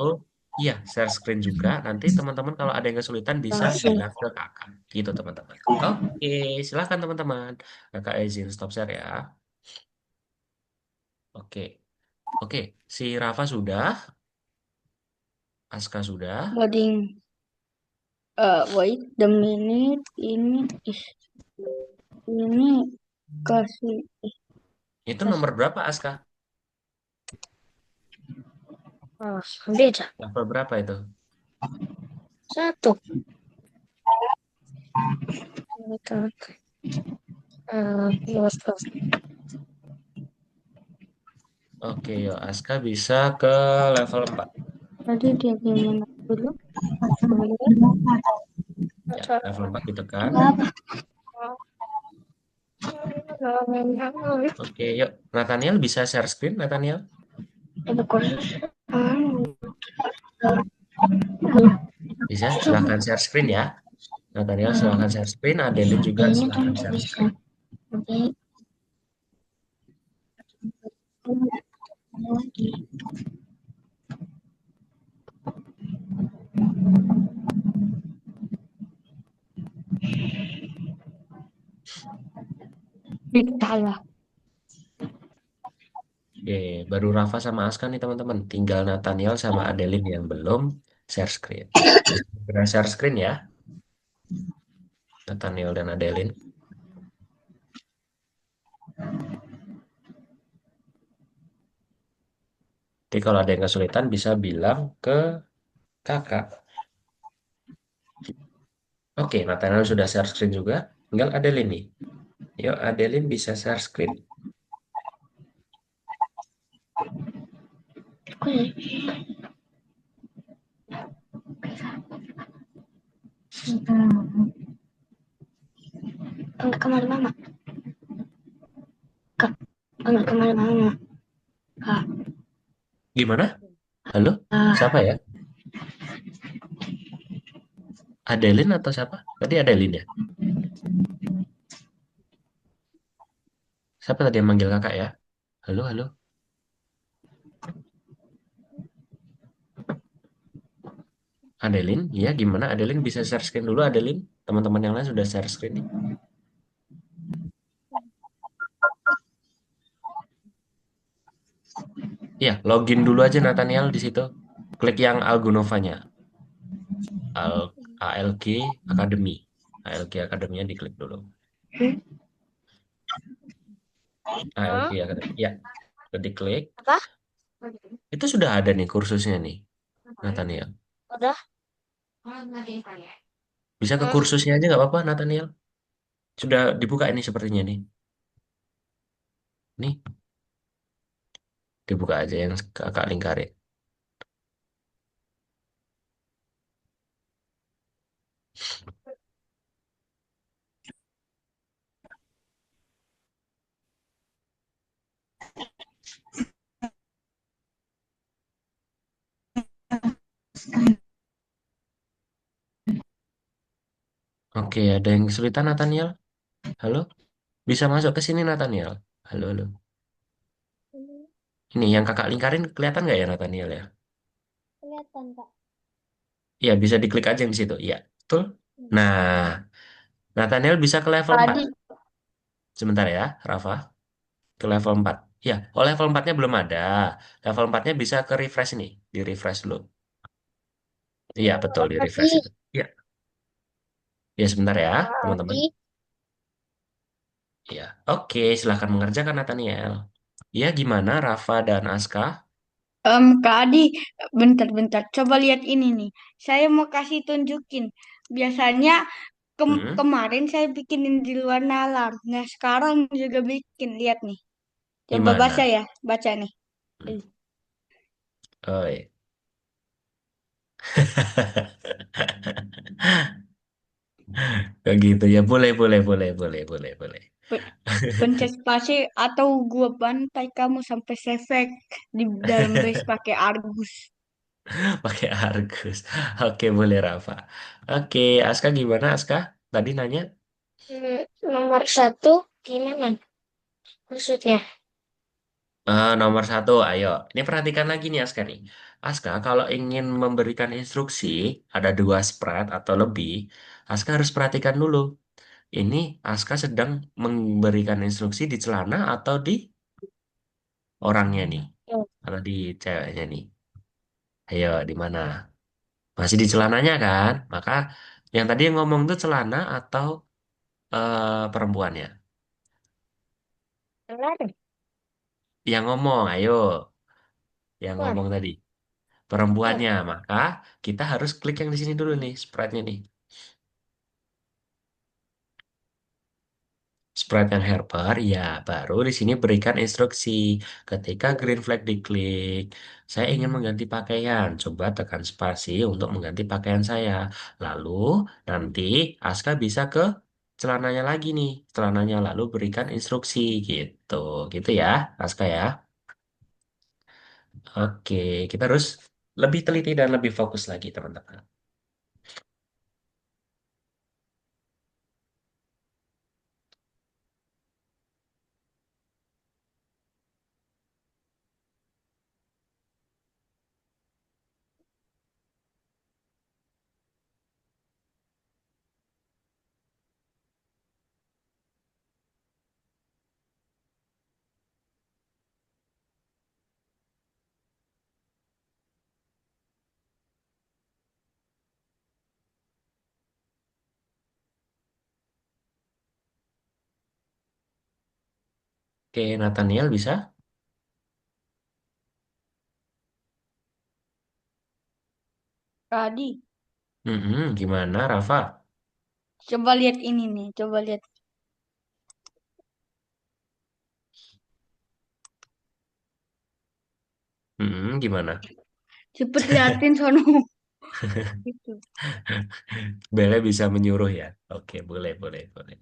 iya share screen juga. Nanti teman-teman kalau ada yang kesulitan bisa Langsung. bilang ke kakak. Gitu teman-teman. Oke, silakan teman-teman. Kakak izin stop share ya. Oke, oke. Si Rafa sudah, Aska sudah. Loading. Wait the minute. Ini kasih Itu nomor berapa Aska? Beda. Level berapa itu? Satu. Itu. Luas. Oke, yuk Aska bisa ke level 4. tadi dia gimana dulu? Ya, level 4 ditekan. Oke, yuk. Nathaniel bisa share screen, Nathaniel? Bisa, silahkan share screen ya. Nathaniel silahkan share screen, Adeline juga Ini kan silahkan share bisa. screen. Jadi, Salah. Oke, baru Rafa sama Aska nih teman-teman. Tinggal Nathaniel sama Adeline yang belum share screen. Sudah share screen ya, Nathaniel dan Adeline. Jadi kalau ada yang kesulitan bisa bilang ke kakak. Oke, Nathaniel sudah share screen juga. Tinggal Adeline nih. Yuk, Adeline bisa share screen. Aku ya. Enggak kemana-mana. Kak, enggak kemana-mana. Kak, Gimana? Halo? Siapa ya? Adeline atau siapa? Tadi Adeline ya? Siapa tadi yang manggil kakak ya? Halo, halo. Adeline, ya gimana? Adeline bisa share screen dulu, Adeline. Teman-teman yang lain sudah share screen nih. Ya, login dulu aja Nathaniel di situ. Klik yang Algonovanya. Al ALG Academy. ALG Academy-nya diklik dulu. hmm? ALG Hah? Academy. Ya, udah diklik. Apa? Itu sudah ada nih kursusnya nih, Nathaniel. Udah? Bisa ke Hmm? kursusnya aja nggak apa-apa, Nathaniel. Sudah dibuka ini sepertinya nih. Nih, dibuka aja yang kakak lingkarin. Oke, ada yang kesulitan, Nathaniel? Halo? Bisa masuk ke sini, Nathaniel? Halo, halo. Ini yang kakak lingkarin kelihatan nggak ya, Nathaniel ya? Kelihatan, Kak. Iya, bisa diklik aja di situ. Iya, betul. Nah, Nathaniel bisa ke level 4. Tadi Sebentar ya, Rafa. Ke level 4. Ya, oh level 4-nya belum ada. Level 4-nya bisa ke refresh nih. Di refresh dulu. Iya, betul, di Tadi, refresh itu. Iya, ya sebentar ya, teman-teman. tadi, Iya, oke, silahkan mengerjakan Nathaniel. Ya, gimana Rafa dan Aska? Kak Adi, bentar-bentar. Coba lihat ini nih. Saya mau kasih tunjukin. Biasanya Hmm, kemarin saya bikinin di luar nalar. Nah, sekarang juga bikin. Lihat nih. Coba baca gimana? ya. Baca nih. Hmm. Oh, iya. Kayak gitu ya, boleh, boleh, boleh, boleh, boleh, boleh. Pe- Pencet spasi atau gua bantai kamu sampai sefek di dalam base pakai Argus. Pakai Argus. Oke, boleh Rafa. Oke, Aska gimana Aska? Tadi nanya. nomor satu gimana maksudnya? Nomor satu, ayo. Ini perhatikan lagi nih Aska nih. Aska, kalau ingin memberikan instruksi, ada dua spread atau lebih, Aska harus perhatikan dulu. Ini Aska sedang memberikan instruksi di celana atau di orangnya nih, Ya, atau di ceweknya nih. Ayo, di mana? Masih di celananya kan? Maka yang tadi yang ngomong tuh celana atau perempuannya? benar, Yang ngomong, ayo. Yang benar. ngomong tadi. Ya, Perempuannya. Maka kita harus klik yang di sini dulu nih, spreadnya nih. Spread and helper, ya baru di sini berikan instruksi. Ketika green flag diklik, saya ingin mengganti pakaian. Coba tekan spasi untuk mengganti pakaian saya. Lalu nanti Aska bisa ke celananya lagi nih. Celananya lalu berikan instruksi gitu. Gitu ya, Aska ya. Oke, kita harus lebih teliti dan lebih fokus lagi, teman-teman. Oke, Nathaniel bisa? Tadi. Gimana, Rafa? Coba lihat ini nih. Coba lihat. Gimana? Cepet liatin sono. Gitu. Bele bisa menyuruh ya? Oke, boleh, boleh, boleh.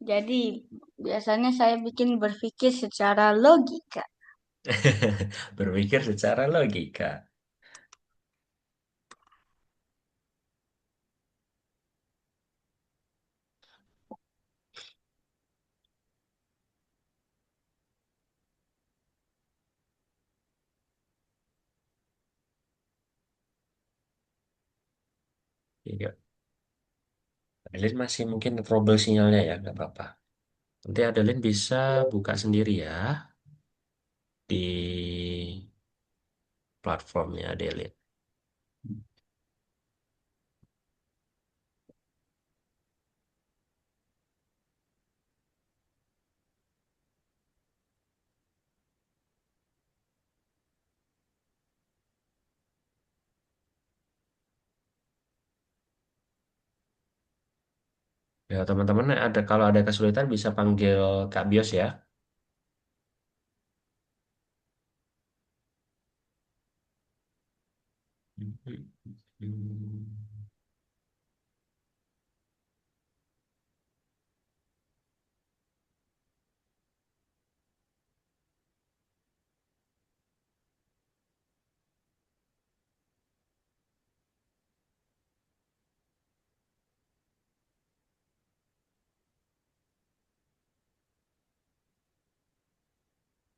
Jadi, biasanya saya bikin berpikir secara logika. Berpikir secara logika. Iya. Adeline masih mungkin trouble sinyalnya ya, nggak apa-apa. Nanti Adeline bisa buka sendiri ya di platformnya Adeline. Ya, teman-teman ada kalau ada kesulitan bisa panggil Kak Bios ya.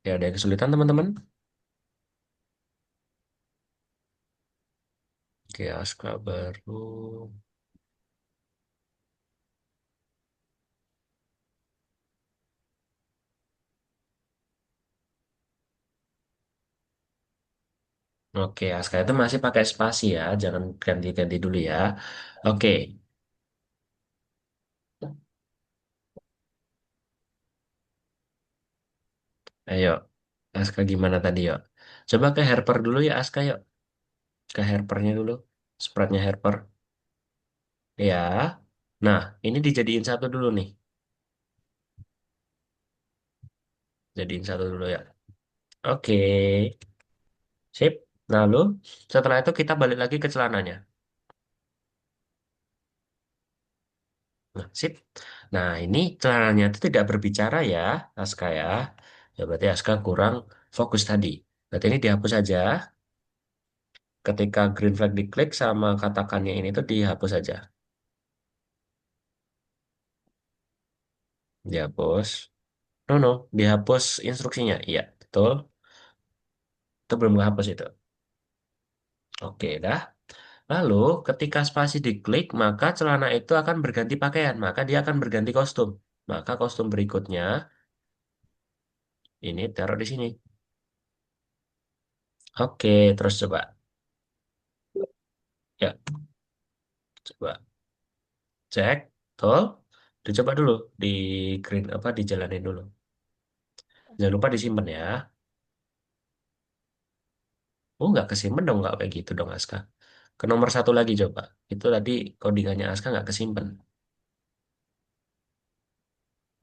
Ya, ada kesulitan teman-teman? Oke, Aska baru. Oke, Aska itu masih pakai spasi ya, jangan ganti-ganti dulu ya. Oke, ayo. Aska gimana tadi yuk? Coba ke helper dulu ya Aska yuk. Ke helpernya dulu. Spreadnya helper. Ya. Nah, ini dijadiin satu dulu nih. Jadiin satu dulu ya. Oke. Sip. Lalu, setelah itu kita balik lagi ke celananya. Nah, sip. Nah, ini celananya itu tidak berbicara ya, Aska ya. Ya, berarti Aska kurang fokus tadi. Berarti ini dihapus saja. Ketika green flag diklik sama katakannya ini tuh dihapus saja. Dihapus. No, no. Dihapus instruksinya. Iya, betul. Itu belum kehapus itu. Oke, dah. Lalu, ketika spasi diklik, maka celana itu akan berganti pakaian. Maka dia akan berganti kostum. Maka kostum berikutnya, ini taruh di sini. Oke, terus coba. Ya, coba cek. Betul. Dicoba dulu. Di green, apa, dijalanin dulu. Jangan lupa disimpan ya. Oh, nggak kesimpan dong. Nggak kayak gitu dong, Aska. Ke nomor satu lagi coba. Itu tadi codingannya Aska nggak kesimpan.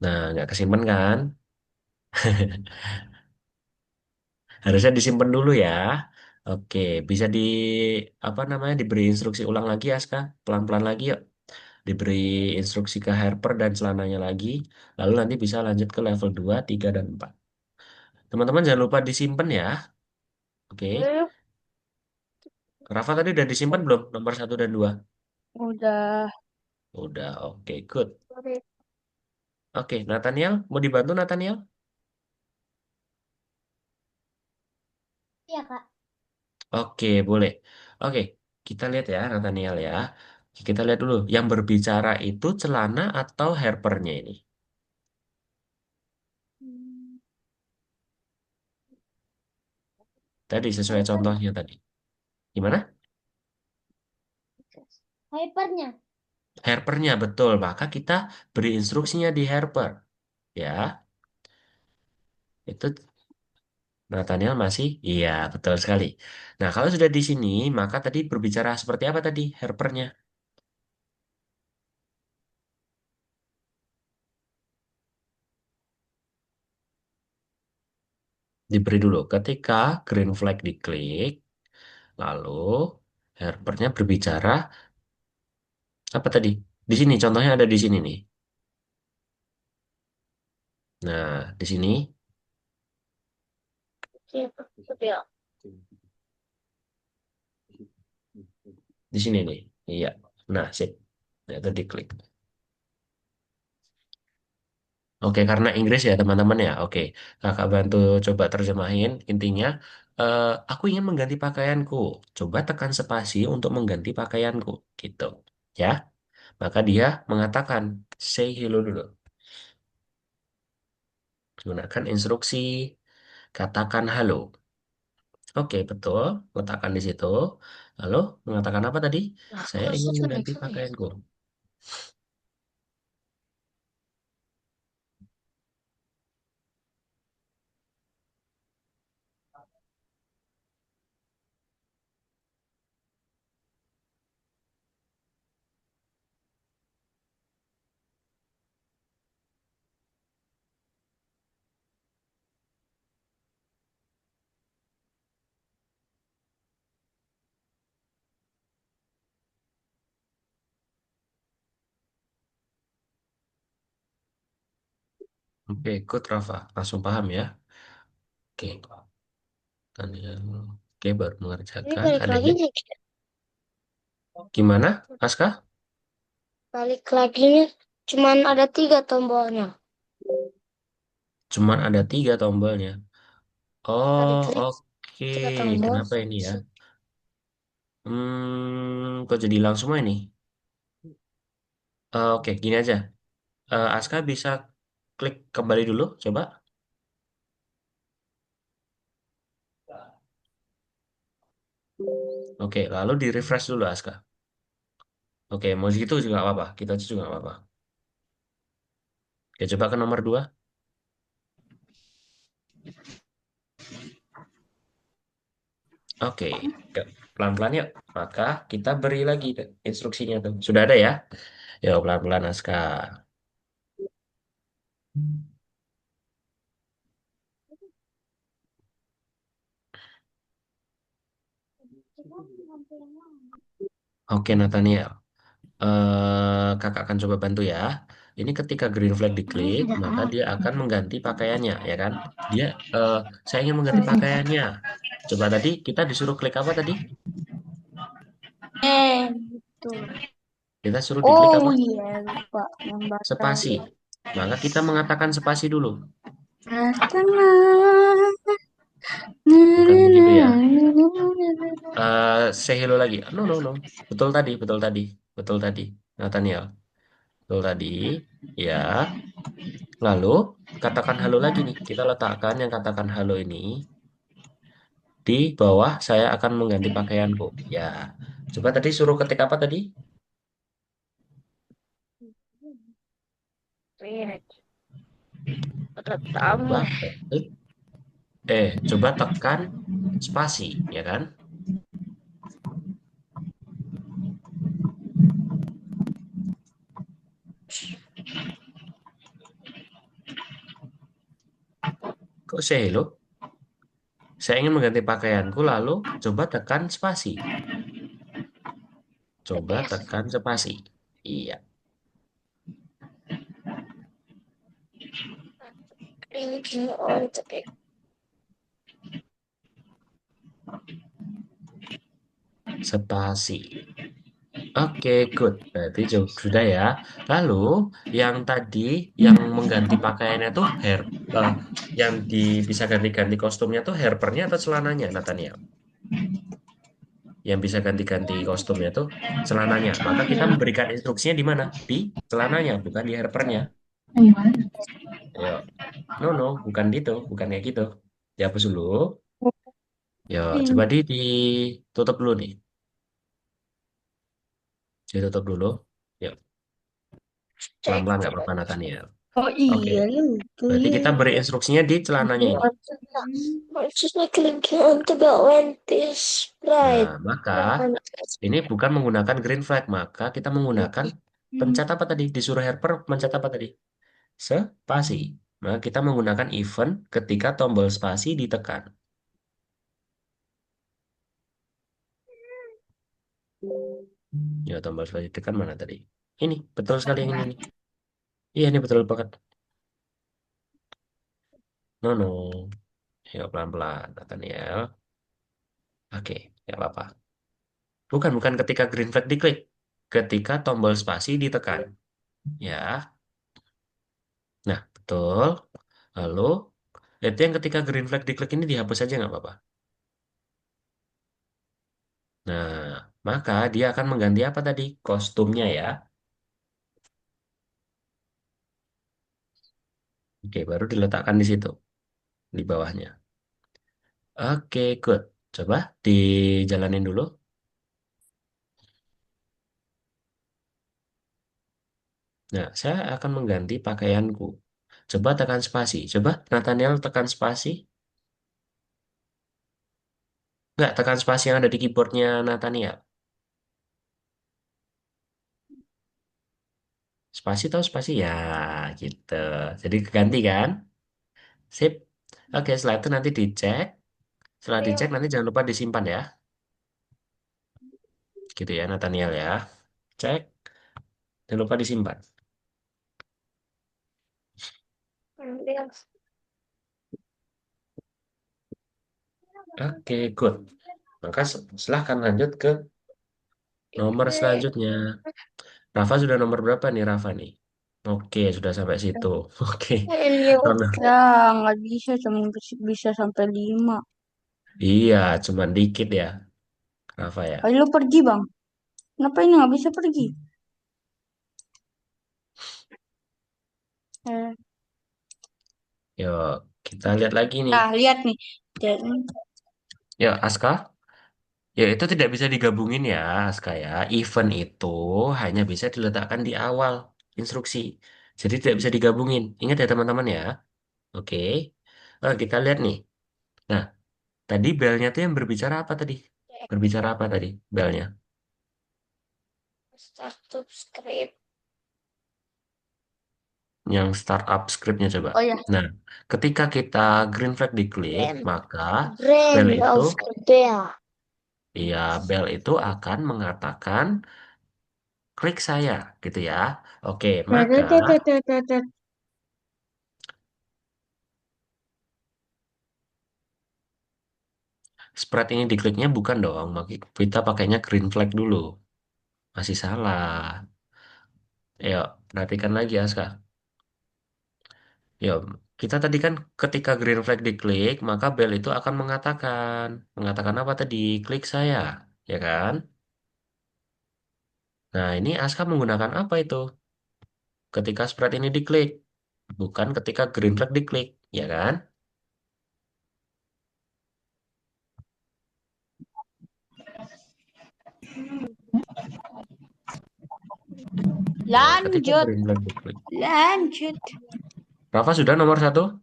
Nah, nggak kesimpan kan? Harusnya disimpan dulu ya. Oke, bisa di apa namanya diberi instruksi ulang lagi Aska, pelan-pelan lagi yuk. Diberi instruksi ke helper dan celananya lagi, lalu nanti bisa lanjut ke level 2, 3 dan 4. Teman-teman jangan lupa disimpan ya. Oke. Hmm, Rafa tadi udah disimpan belum nomor satu dan 2? Udah. Udah, oke, good. sorry. Oke, Nathaniel, mau dibantu Nathaniel? Iya, Kak. Oke, boleh. Oke, kita lihat ya Nathaniel ya. Kita lihat dulu, yang berbicara itu celana atau helpernya ini? Hmm, Tadi sesuai Hyper. contohnya tadi. Gimana? Hypernya. Helpernya betul, maka kita beri instruksinya di helper. Ya, Itu Nathaniel masih? Iya, betul sekali. Nah, kalau sudah di sini, maka tadi berbicara seperti apa tadi helpernya? Diberi dulu. Ketika green flag diklik, lalu helpernya berbicara apa tadi? Di sini, contohnya ada di sini nih. Nah, di sini, di sini nih. Iya. Nah, sip. Nah, itu diklik. Oke, karena Inggris ya teman-teman ya. Oke, kakak bantu coba terjemahin. Intinya, aku ingin mengganti pakaianku. Coba tekan spasi untuk mengganti pakaianku. Gitu. Ya, maka dia mengatakan, say hello dulu. Gunakan instruksi, katakan halo. Oke, betul. Letakkan di situ. Lalu, mengatakan apa tadi? Lah, Saya kok ingin sudah mengganti tulis? pakaianku. Oke, good, Rafa. Langsung paham ya. Oke, Daniel. Oke, baru Ini mengerjakan. balik Ada lagi yang nih. gimana, Aska? Balik lagi nih. Cuman ada 3 tombolnya. Cuman ada 3 tombolnya. Tadi Oh, klik oke. 3 tombol. Kenapa ini ya? Kok jadi hilang semua ini? Oke, gini aja. Aska bisa klik kembali dulu, coba. Oke, lalu di refresh dulu, Aska. Oke, mau gitu juga nggak apa-apa. Kita juga nggak apa-apa. Oke, coba ke nomor 2. Oke, pelan-pelan yuk. Maka kita beri lagi tuh instruksinya tuh. Sudah ada ya? Yuk, pelan-pelan, Aska. Oke, Nathaniel. Kakak akan coba bantu ya. Ini ketika green flag Ini diklik, tidak maka ada. dia akan mengganti pakaiannya, ya kan? Dia, eh, saya ingin mengganti pakaiannya. Coba tadi kita disuruh klik apa tadi? Gitu. Kita suruh diklik Oh apa? iya, lupa membaca. Spasi. Maka kita mengatakan spasi dulu. Tenang. Bukan begitu ya. Say hello lagi. No, no, no. Betul tadi, betul tadi, betul tadi. Nathaniel, betul tadi. Ya. Lalu katakan halo lagi nih. Kita letakkan yang katakan halo ini di bawah saya akan mengganti pakaianku. Ya. Coba tadi suruh ketik apa tadi? Pertama. Coba ketik. Coba tekan spasi, ya kan? Kok saya hello? Saya ingin mengganti pakaianku, lalu coba tekan spasi. Coba TPS. tekan spasi. Iya. Ini on TPS. Spasi. Oke, good. Berarti sudah ya. Lalu yang tadi yang mengganti pakaiannya tuh eh, yang bisa ganti-ganti kostumnya tuh helpernya atau celananya, Nathaniel? Yang bisa ganti-ganti kostumnya tuh celananya. Maka kita memberikan instruksinya di mana? Di celananya, bukan di helpernya. Ayo. No, no, bukan gitu, bukan kayak gitu. Dihapus dulu. Yo, coba ditutup dulu nih. Ditutup dulu. Yuk, Cek, pelan-pelan nggak cek. apa-apa, Nathaniel. Oh Oke, iya, lucu berarti ya. kita beri instruksinya di celananya ini. Maksudnya kelingkingan tidak lentis, Nah, right? maka ini bukan menggunakan green flag, maka kita menggunakan Hmm. pencet apa tadi? Disuruh helper pencet apa tadi? Spasi. Maka kita menggunakan event ketika tombol spasi ditekan. Ya, tombol spasi ditekan mana tadi? Ini, betul sekali yang ini nih. Iya, ini betul banget. No, no. Ya, pelan-pelan, Nathaniel. Oke, ya apa-apa. Bukan ketika green flag diklik. Ketika tombol spasi ditekan. Ya, nah, betul. Lalu, itu yang ketika green flag diklik ini dihapus aja nggak apa-apa. Nah, maka dia akan mengganti apa tadi? Kostumnya ya. Oke, baru diletakkan di situ, di bawahnya. Oke, good. Coba dijalanin dulu. Nah, saya akan mengganti pakaianku. Coba tekan spasi. Coba Nathaniel tekan spasi. Nggak, tekan spasi yang ada di keyboardnya Nathaniel. Spasi tahu spasi? Ya, gitu. Jadi keganti kan? Sip. Oke, setelah itu nanti dicek. Setelah dicek nanti jangan lupa disimpan ya. Gitu ya Nathaniel ya. Cek. Jangan lupa disimpan. Oke, good. Maka silahkan lanjut ke nomor selanjutnya. Rafa sudah nomor berapa nih Rafa nih? Oke, sudah sampai situ. Oke. Nomor- Ya, nggak bisa, cuma bisa sampai 5. Iya, cuman dikit ya, Rafa ya. Ayo lu pergi, Bang. Kenapa ini nggak bisa pergi? Eh, Yuk, kita lihat lagi nih. Nah, lihat nih. Dan Yuk, Aska. Ya, itu tidak bisa digabungin ya, Aska ya. Event itu hanya bisa diletakkan di awal instruksi. Jadi tidak bisa digabungin. Ingat ya teman-teman ya. Oke. Kita lihat nih. Nah, tadi belnya tuh yang berbicara apa tadi? Berbicara apa tadi belnya? Startup script. Yang startup scriptnya coba. oh ya, Nah, ketika kita green flag diklik, Brand. maka bel Brand itu, of Bell. ya bel itu akan mengatakan klik saya, gitu ya. Oke, maka spread ini dikliknya bukan dong, kita pakainya green flag dulu. Masih salah. Yuk, perhatikan lagi Aska. Yuk, kita tadi kan ketika green flag diklik, maka bel itu akan mengatakan apa tadi? Klik saya, ya kan? Nah, ini Aska menggunakan apa itu? Ketika spread ini diklik, bukan ketika green flag diklik, ya kan? Ya, ketika lanjut, green flag diklik. lanjut. Rafa sudah nomor satu?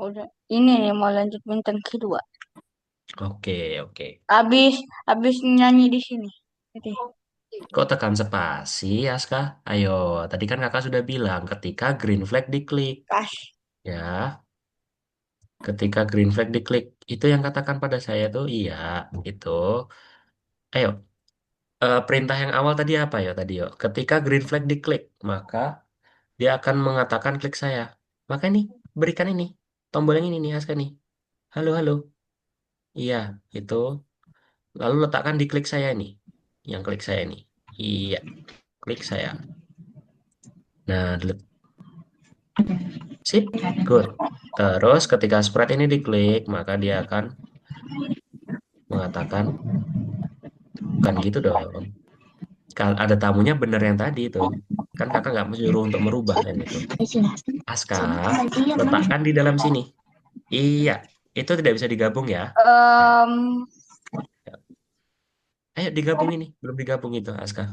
Udah, ini nih mau lanjut bintang kedua. Oke, oke. Habis, habis nyanyi di sini. Oke. Kok tekan spasi, Aska? Ayo, tadi kan kakak sudah bilang ketika green flag diklik. Pas. Ya, ketika green flag diklik. Itu yang katakan pada saya tuh, iya, itu. Ayo, perintah yang awal tadi apa ya tadi yo? Ketika green flag diklik, maka dia akan mengatakan klik saya. Maka ini, berikan ini. Tombol yang ini nih, Aska nih. Halo, halo. Iya, itu. Lalu letakkan di klik saya nih. Yang klik saya nih. Iya, klik saya. Nah, sip, good. Terus ketika spread ini diklik, maka dia akan mengatakan, bukan gitu dong. Kalau ada tamunya bener yang tadi itu. Kan kakak nggak menyuruh untuk merubah yang itu. Aska, letakkan di dalam sini. Iya, itu tidak bisa digabung ya. Ya, Em, ayo digabung ini. Belum digabung itu, Aska.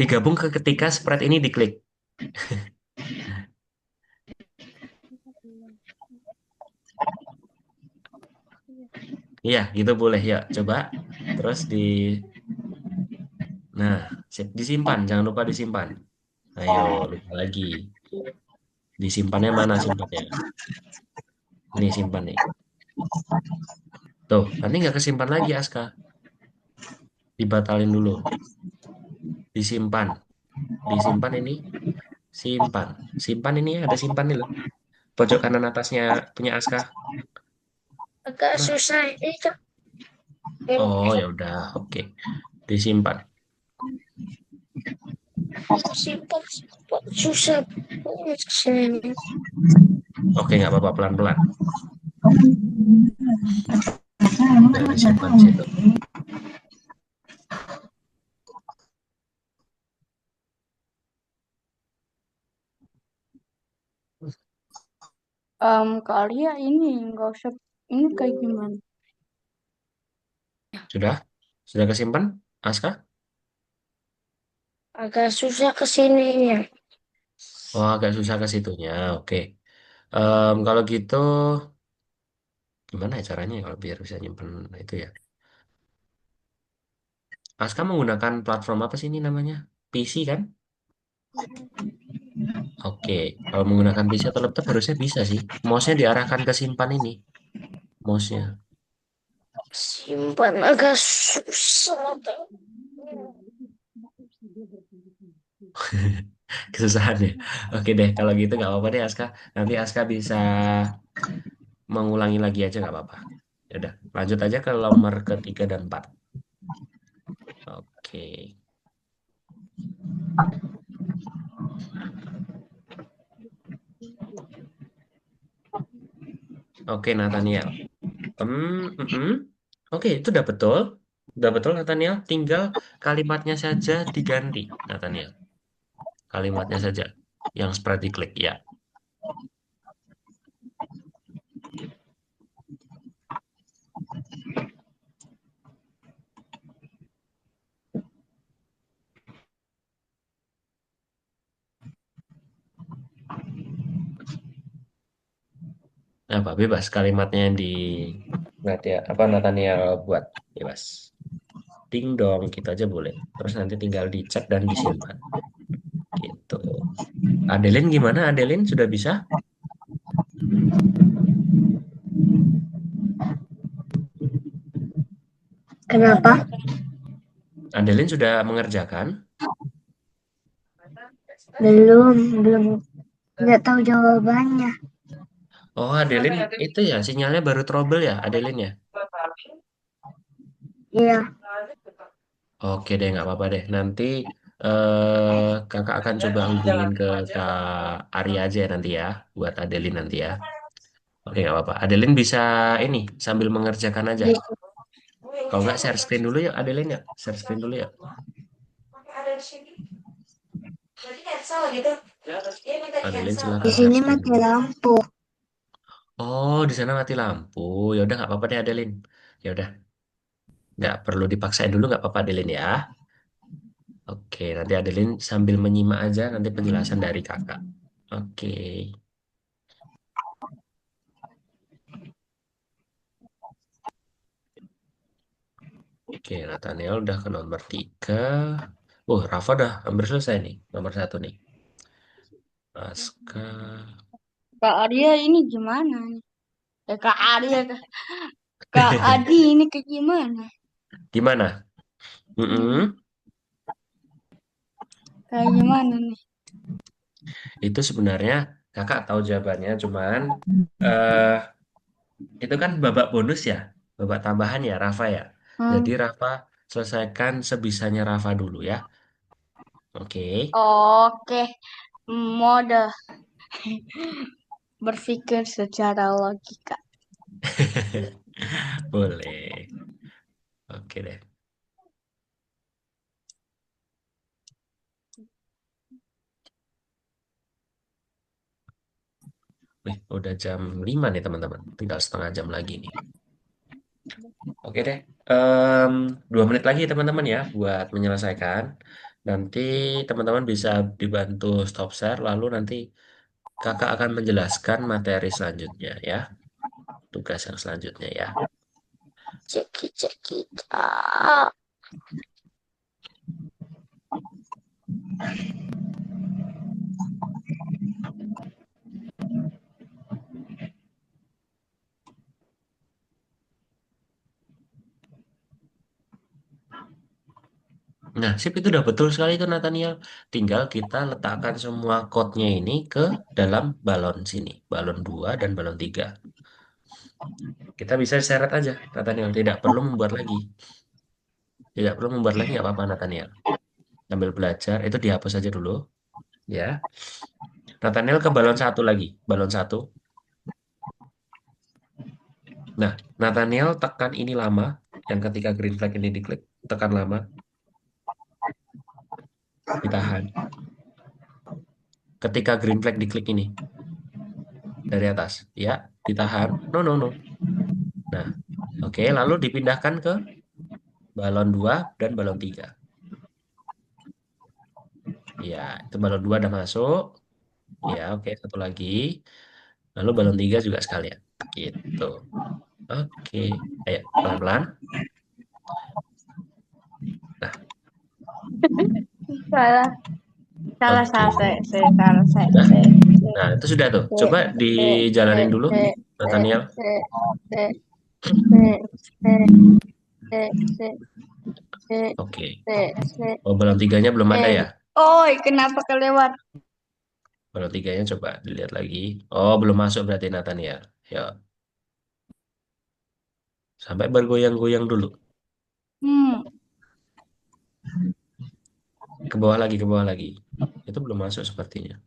Digabung ke ketika spread ini diklik. Iya, gitu boleh ya. Coba terus nah, disimpan, jangan lupa disimpan. Ayo, lupa lagi. Disimpannya mana simpannya? Ini simpan nih. Tuh, nanti nggak kesimpan lagi Aska. Dibatalin dulu. Disimpan. Disimpan ini. Simpan. Simpan ini ada simpan nih loh. Pojok kanan atasnya punya Aska. Agak Nah, susah itu. oh ya udah, oke. Disimpan. Simpan, simpan. Susah. Kesini. Oke, nggak apa-apa pelan-pelan. Nah, disimpan di situ. Kalian ini nggak usah ini kayak gimana? Sudah? Sudah kesimpan, Aska? Agak susah kesininya. Oh, agak susah ke situnya. Oke. Kalau gitu, gimana ya caranya ya kalau biar bisa nyimpen itu ya? Aska menggunakan platform apa sih ini namanya? PC kan? Oke. Kalau menggunakan PC atau laptop harusnya bisa sih. Mouse-nya diarahkan ke simpan ini. Mouse-nya. Simpan agak susah. Kesusahan ya. Oke deh, kalau gitu nggak apa-apa deh Aska. Nanti Aska bisa mengulangi lagi aja nggak apa-apa. Ya udah, lanjut aja ke nomor ketiga dan empat. Oke. Oke, Nathaniel. Mm. Oke, itu udah betul. Udah betul, Nathaniel. Tinggal kalimatnya saja diganti, Nathaniel. Kalimatnya saja. Yang spread diklik, ya. Apa, bebas. Kalimatnya yang di... apa Nathaniel buat. Bebas. Ding dong, gitu aja boleh. Terus nanti tinggal dicek dan disimpan. Gitu. Adeline gimana? Adeline sudah bisa? Kenapa? Adeline sudah mengerjakan? Belum nggak tahu jawabannya. Oh, Adeline itu ya sinyalnya baru trouble ya, Adeline ya? Iya, Oke deh, nggak apa-apa deh. Nanti kakak akan coba hubungin ke Kak Arya aja ya nanti ya, buat Adeline nanti ya. Oke, nggak apa-apa. Adeline bisa ini sambil mengerjakan aja. bisa. Kalau nggak share screen dulu ya, Adeline ya. Share screen dulu ya. Adeline Di silakan share sini screen mati dulu. lampu. Oh, di sana mati lampu. Ya udah nggak apa-apa deh, Adeline. Ya udah, nggak perlu dipaksain dulu nggak apa-apa, Adeline ya. Oke, nanti Adeline sambil menyimak aja nanti penjelasan dari kakak. Oke. Oke, Nathaniel udah ke nomor tiga. Rafa udah hampir selesai nih. Nomor satu nih. Aska. Kak Arya ini gimana nih? Kak Arya, Kak Adi ini kayak gimana? Gimana? Hmm, Mm-mm. kayak gimana nih? Itu sebenarnya kakak tahu jawabannya, cuman eh itu kan babak bonus ya. Babak tambahan ya, Rafa ya. Hmm, Jadi Rafa selesaikan sebisanya Rafa dulu ya. Oke. oke, mode berpikir secara logika. Boleh. Oke deh. Wih, udah jam 5 nih teman-teman. Tinggal setengah jam lagi nih. Oke deh. 2 menit lagi teman-teman ya buat menyelesaikan. Nanti teman-teman bisa dibantu stop share, lalu nanti kakak akan menjelaskan materi selanjutnya ya, tugas yang selanjutnya ya. Cekik cekik. Ah. Nah, sip itu udah betul sekali itu Nathaniel. Tinggal kita letakkan semua code-nya ini ke dalam balon sini, balon 2 dan balon 3. Kita bisa seret aja, Nathaniel. Tidak perlu membuat lagi. Tidak perlu membuat lagi nggak apa-apa, Nathaniel. Sambil belajar, itu dihapus aja dulu. Ya. Nathaniel ke balon satu lagi. Balon satu. Nah, Nathaniel tekan ini lama. Yang ketika green flag ini diklik, tekan lama. Ditahan. Ketika green flag diklik ini, dari atas. Ya, ditahan. No, no, no. Nah, oke. Lalu dipindahkan ke balon 2 dan balon 3. Ya, itu balon 2 udah masuk. Ya, oke. Satu lagi. Lalu balon 3 juga sekalian. Gitu. Oke. Ayo, pelan-pelan. Nah, Salah, salah, oke. salah, salah, Sudah. Nah, itu sudah tuh. Coba dijalanin dulu, Nathaniel. Oke. Oh, balon tiganya belum ada ya? Oi, kenapa kelewat? Balon tiganya coba dilihat lagi. Oh, belum masuk berarti Nathaniel. Ya, sampai bergoyang-goyang dulu. Hmm, Ke bawah lagi, ke bawah lagi. Itu belum masuk sepertinya.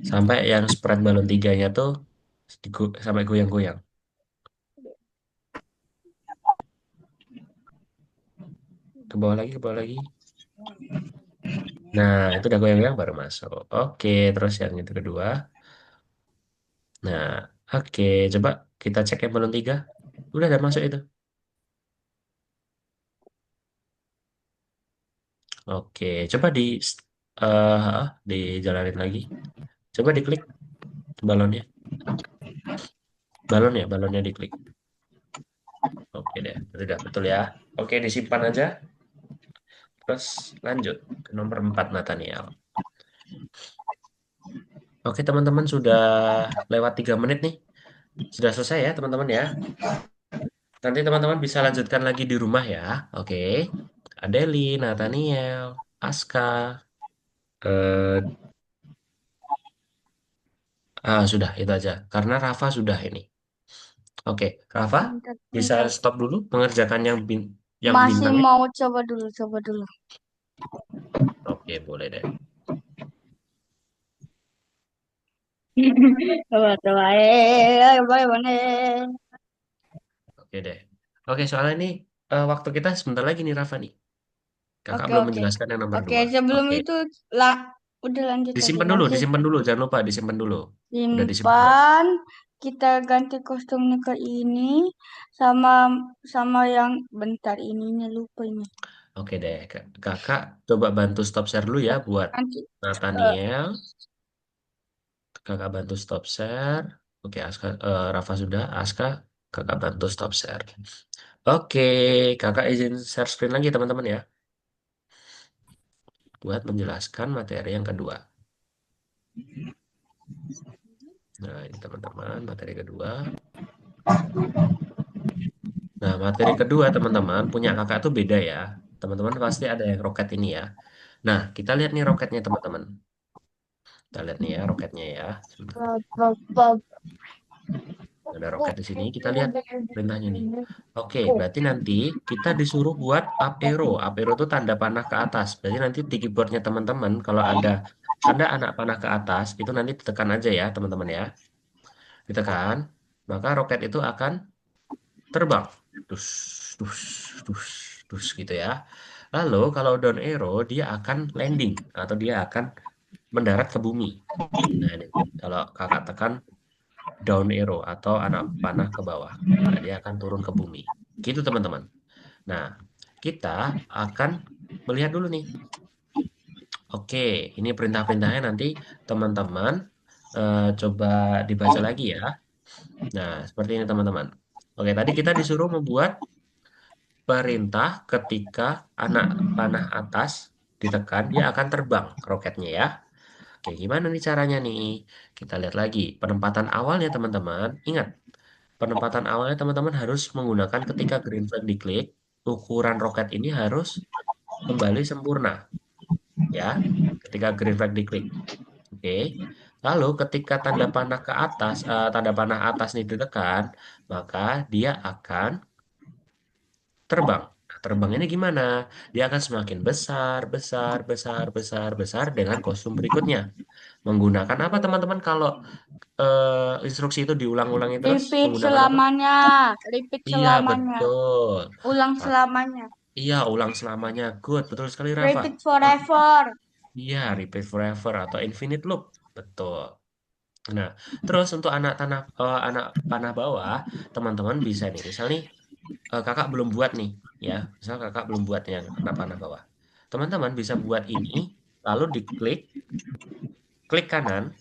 Sampai yang spread balon tiganya tuh sampai goyang-goyang. Ke bawah lagi, ke bawah lagi. Nah, itu udah goyang-goyang baru masuk. Oke, terus yang itu kedua. Nah, oke. Coba kita cek yang balon tiga. Udah masuk itu. Oke, coba dijalanin lagi. Coba diklik balonnya. Balonnya diklik. Oke deh, udah betul ya. Oke, disimpan aja. Terus lanjut ke nomor 4 Nathaniel. Oke, teman-teman sudah lewat 3 menit nih. Sudah selesai ya, teman-teman ya. Nanti teman-teman bisa lanjutkan lagi di rumah ya. Oke. Adeli, Nathaniel, Aska. Eh, sudah itu aja. Karena Rafa sudah ini. Oke, Rafa bentar, bisa bentar. stop dulu mengerjakan yang Masih bintangnya. mau coba dulu, coba dulu. Oke, boleh deh. Coba, coba. Boleh, boleh. Oke deh. Oke, soalnya ini waktu kita sebentar lagi nih Rafa nih. Kakak Oke, belum oke. menjelaskan yang nomor Oke, 2. sebelum Oke. itu lah, udah lanjut aja nanti. Disimpan dulu. Jangan lupa disimpan dulu. Udah disimpan belum? Simpan, kita ganti kostumnya ke ini sama sama yang bentar ininya lupa ini. Oke deh. Kakak coba bantu stop share dulu ya buat Nanti eh, Nathaniel. Kakak bantu stop share. Oke, Rafa sudah. Aska, kakak bantu stop share. Oke, kakak izin share screen lagi teman-teman ya. Buat menjelaskan materi yang kedua. Nah, ini teman-teman, materi kedua. Nah, materi kedua teman-teman punya kakak tuh beda ya. Teman-teman pasti ada yang roket ini ya. Nah, kita lihat nih roketnya teman-teman. Kita lihat nih ya roketnya ya. Sebentar. Bab, bab, bab. Ada roket di sini. Kita lihat perintahnya nih. Oke, berarti nanti kita disuruh buat up arrow. Up arrow itu tanda panah ke atas. Berarti nanti di keyboardnya teman-teman kalau ada tanda anak panah ke atas itu nanti ditekan aja ya teman-teman ya. Ditekan, maka roket itu akan terbang. Dus, dus, dus, dus gitu ya. Lalu kalau down arrow dia akan landing atau dia akan mendarat ke bumi. Nah, ini kalau kakak tekan down arrow atau anak panah ke bawah. Nah, dia akan turun ke bumi. Gitu teman-teman. Nah, kita akan melihat dulu nih. Oke, ini perintah-perintahnya nanti teman-teman coba dibaca lagi ya. Nah, seperti ini teman-teman. Oke, tadi kita disuruh membuat perintah ketika anak panah atas ditekan, dia akan terbang roketnya ya. Oke, gimana nih caranya nih? Kita lihat lagi. Penempatan awalnya teman-teman. Ingat, penempatan awalnya teman-teman harus menggunakan ketika green flag diklik, ukuran roket ini harus kembali sempurna ya. Ketika green flag diklik. Oke. Lalu ketika tanda panah ke atas, tanda panah atas ini ditekan, maka dia akan terbang. Nah, terbang ini gimana? Dia akan semakin besar, besar, besar, besar, besar dengan kostum berikutnya. Menggunakan apa teman-teman kalau instruksi itu diulang-ulangi terus? Repeat Menggunakan apa? selamanya. Repeat Iya, selamanya. betul. Ulang Ah, selamanya. iya, ulang selamanya. Good, betul sekali Rafa. Repeat Ah, forever. iya, repeat forever atau infinite loop. Betul. Nah, terus untuk anak panah bawah, teman-teman bisa nih. Misal nih, kakak belum buat nih, ya. Misal kakak belum buat yang anak panah bawah. Teman-teman bisa buat ini, lalu diklik, klik kanan,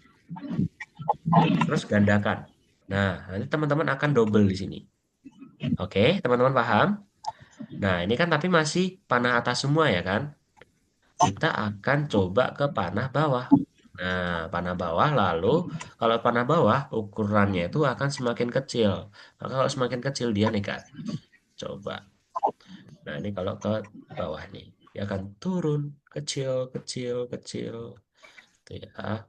terus gandakan. Nah, nanti teman-teman akan double di sini. Oke, teman-teman paham? Nah, ini kan tapi masih panah atas semua ya kan? Kita akan coba ke panah bawah. Nah, panah bawah lalu kalau panah bawah ukurannya itu akan semakin kecil. Maka kalau semakin kecil dia nih kan. Coba. Nah, ini kalau ke bawah nih, dia akan turun kecil, kecil, kecil. Tuh ya.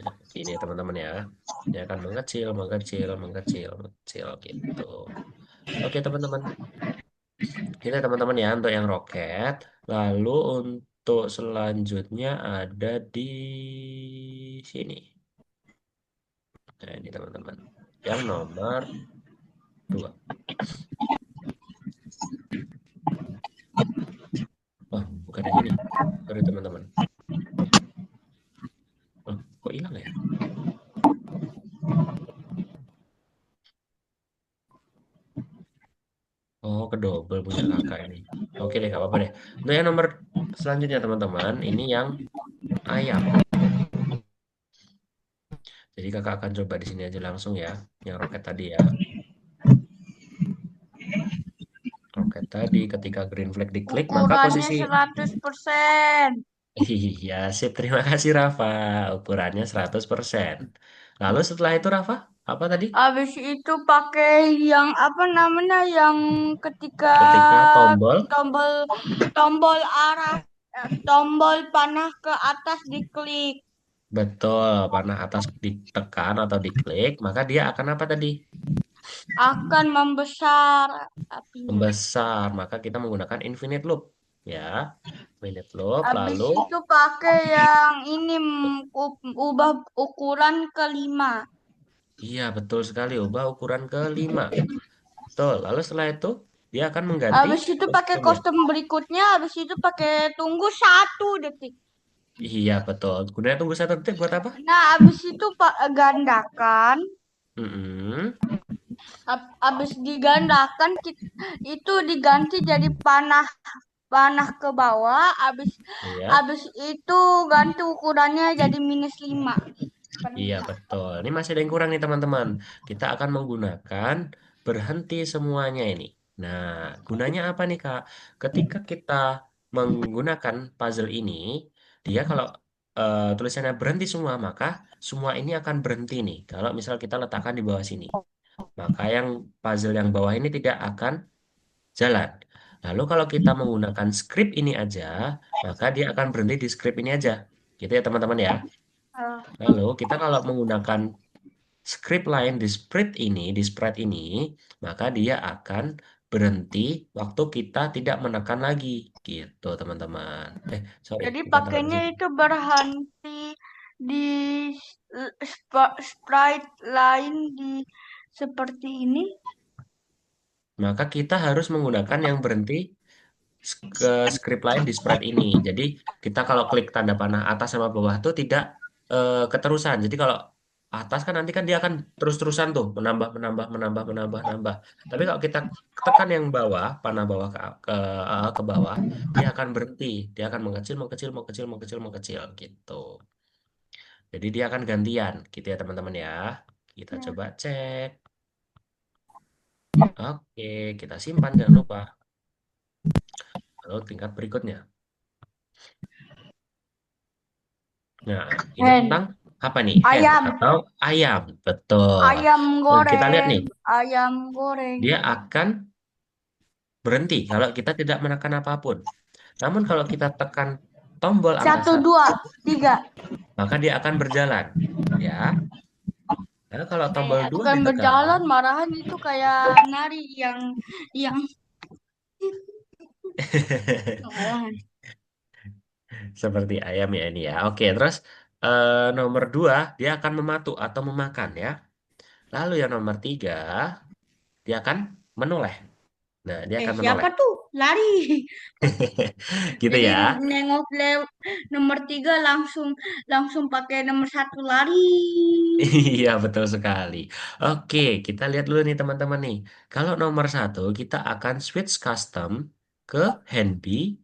Nah, ini teman-teman ya. Dia akan mengecil, mengecil, mengecil, mengecil gitu. Oke, teman-teman. Ini teman-teman ya untuk yang roket. Lalu untuk selanjutnya ada di sini. Nah, ini teman-teman. Yang nomor 2. Oh, bukan yang ini. Sorry teman-teman. Oh, kok hilang ya? Oh, kedobel punya kakak ini. Oke deh, gak apa-apa deh. Untuk yang nomor selanjutnya teman-teman, ini yang ayam. Jadi kakak akan coba di sini aja langsung ya, yang roket tadi ya. Roket tadi ketika green flag diklik, maka Ukurannya posisi 100%. iya, sip. Terima kasih Rafa. Ukurannya 100%. Lalu setelah itu Rafa, apa tadi? Habis itu pakai yang apa namanya yang ketika Ketika tombol, tombol tombol arah tombol panah ke atas diklik betul, panah atas ditekan atau diklik, maka dia akan apa tadi? akan membesar apinya. Membesar. Maka kita menggunakan infinite loop. Ya, infinite loop. Habis Lalu, itu pakai yang ini ubah ukuran ke 5. iya betul sekali, ubah ukuran ke 5. Betul. Lalu setelah itu, dia akan mengganti Habis itu pakai kostumnya. kostum berikutnya, habis itu pakai tunggu 1 detik. Iya, betul. Gunanya tunggu 1 detik buat apa? Nah, habis itu Pak gandakan. Mm-mm. Habis digandakan itu diganti jadi panah panah ke bawah. Habis Iya. habis itu ganti ukurannya jadi -5. Iya, betul. Ini masih ada yang kurang nih, teman-teman. Kita akan menggunakan berhenti semuanya ini. Nah, gunanya apa nih, Kak? Ketika kita menggunakan puzzle ini, dia kalau tulisannya berhenti semua, maka semua ini akan berhenti nih. Kalau misal kita letakkan di bawah sini, maka yang puzzle yang bawah ini tidak akan jalan. Lalu kalau kita menggunakan script ini aja, maka dia akan berhenti di script ini aja. Gitu ya, teman-teman ya. Lalu kita kalau menggunakan script lain di spread ini, maka dia akan berhenti waktu kita tidak menekan lagi, gitu teman-teman. Sorry, Jadi bukan taruh di pakainya sini. itu berhenti di sprite lain di seperti ini. Maka kita harus menggunakan yang berhenti ke script lain di spread ini. Jadi kita kalau klik tanda panah atas sama bawah itu tidak keterusan. Jadi kalau atas kan nanti kan dia akan terus-terusan tuh menambah, menambah, menambah, menambah, menambah. Tapi kalau kita tekan yang bawah, panah bawah ke bawah, dia akan berhenti. Dia akan mengecil, mengecil, mengecil, mengecil, mengecil gitu. Jadi dia akan gantian gitu ya teman-teman ya. Kita Ya. coba cek. Oke, kita simpan jangan lupa. Lalu tingkat berikutnya. Nah, ini Hen. tentang apa nih? Hen Ayam. atau ayam. Betul. Ayam Nah, kita lihat goreng. nih, Ayam goreng. dia akan berhenti kalau kita tidak menekan apapun. Namun kalau kita tekan tombol angka Satu, satu, dua, tiga. maka dia akan berjalan. Ya. Nah, kalau tombol 2 Bukan ditekan, berjalan, marahan itu kayak nari yang malahan. seperti ayam ya ini ya. Oke, terus nomor 2 dia akan mematuk atau memakan ya. Lalu yang nomor 3 dia akan menoleh. Nah, dia akan menoleh. Siapa tuh? Lari. Gitu Jadi ya. nengok nomor tiga langsung langsung pakai nomor satu lari. Iya, betul sekali. Oke, kita lihat dulu nih teman-teman nih. Kalau nomor 1, kita akan switch custom ke hand B,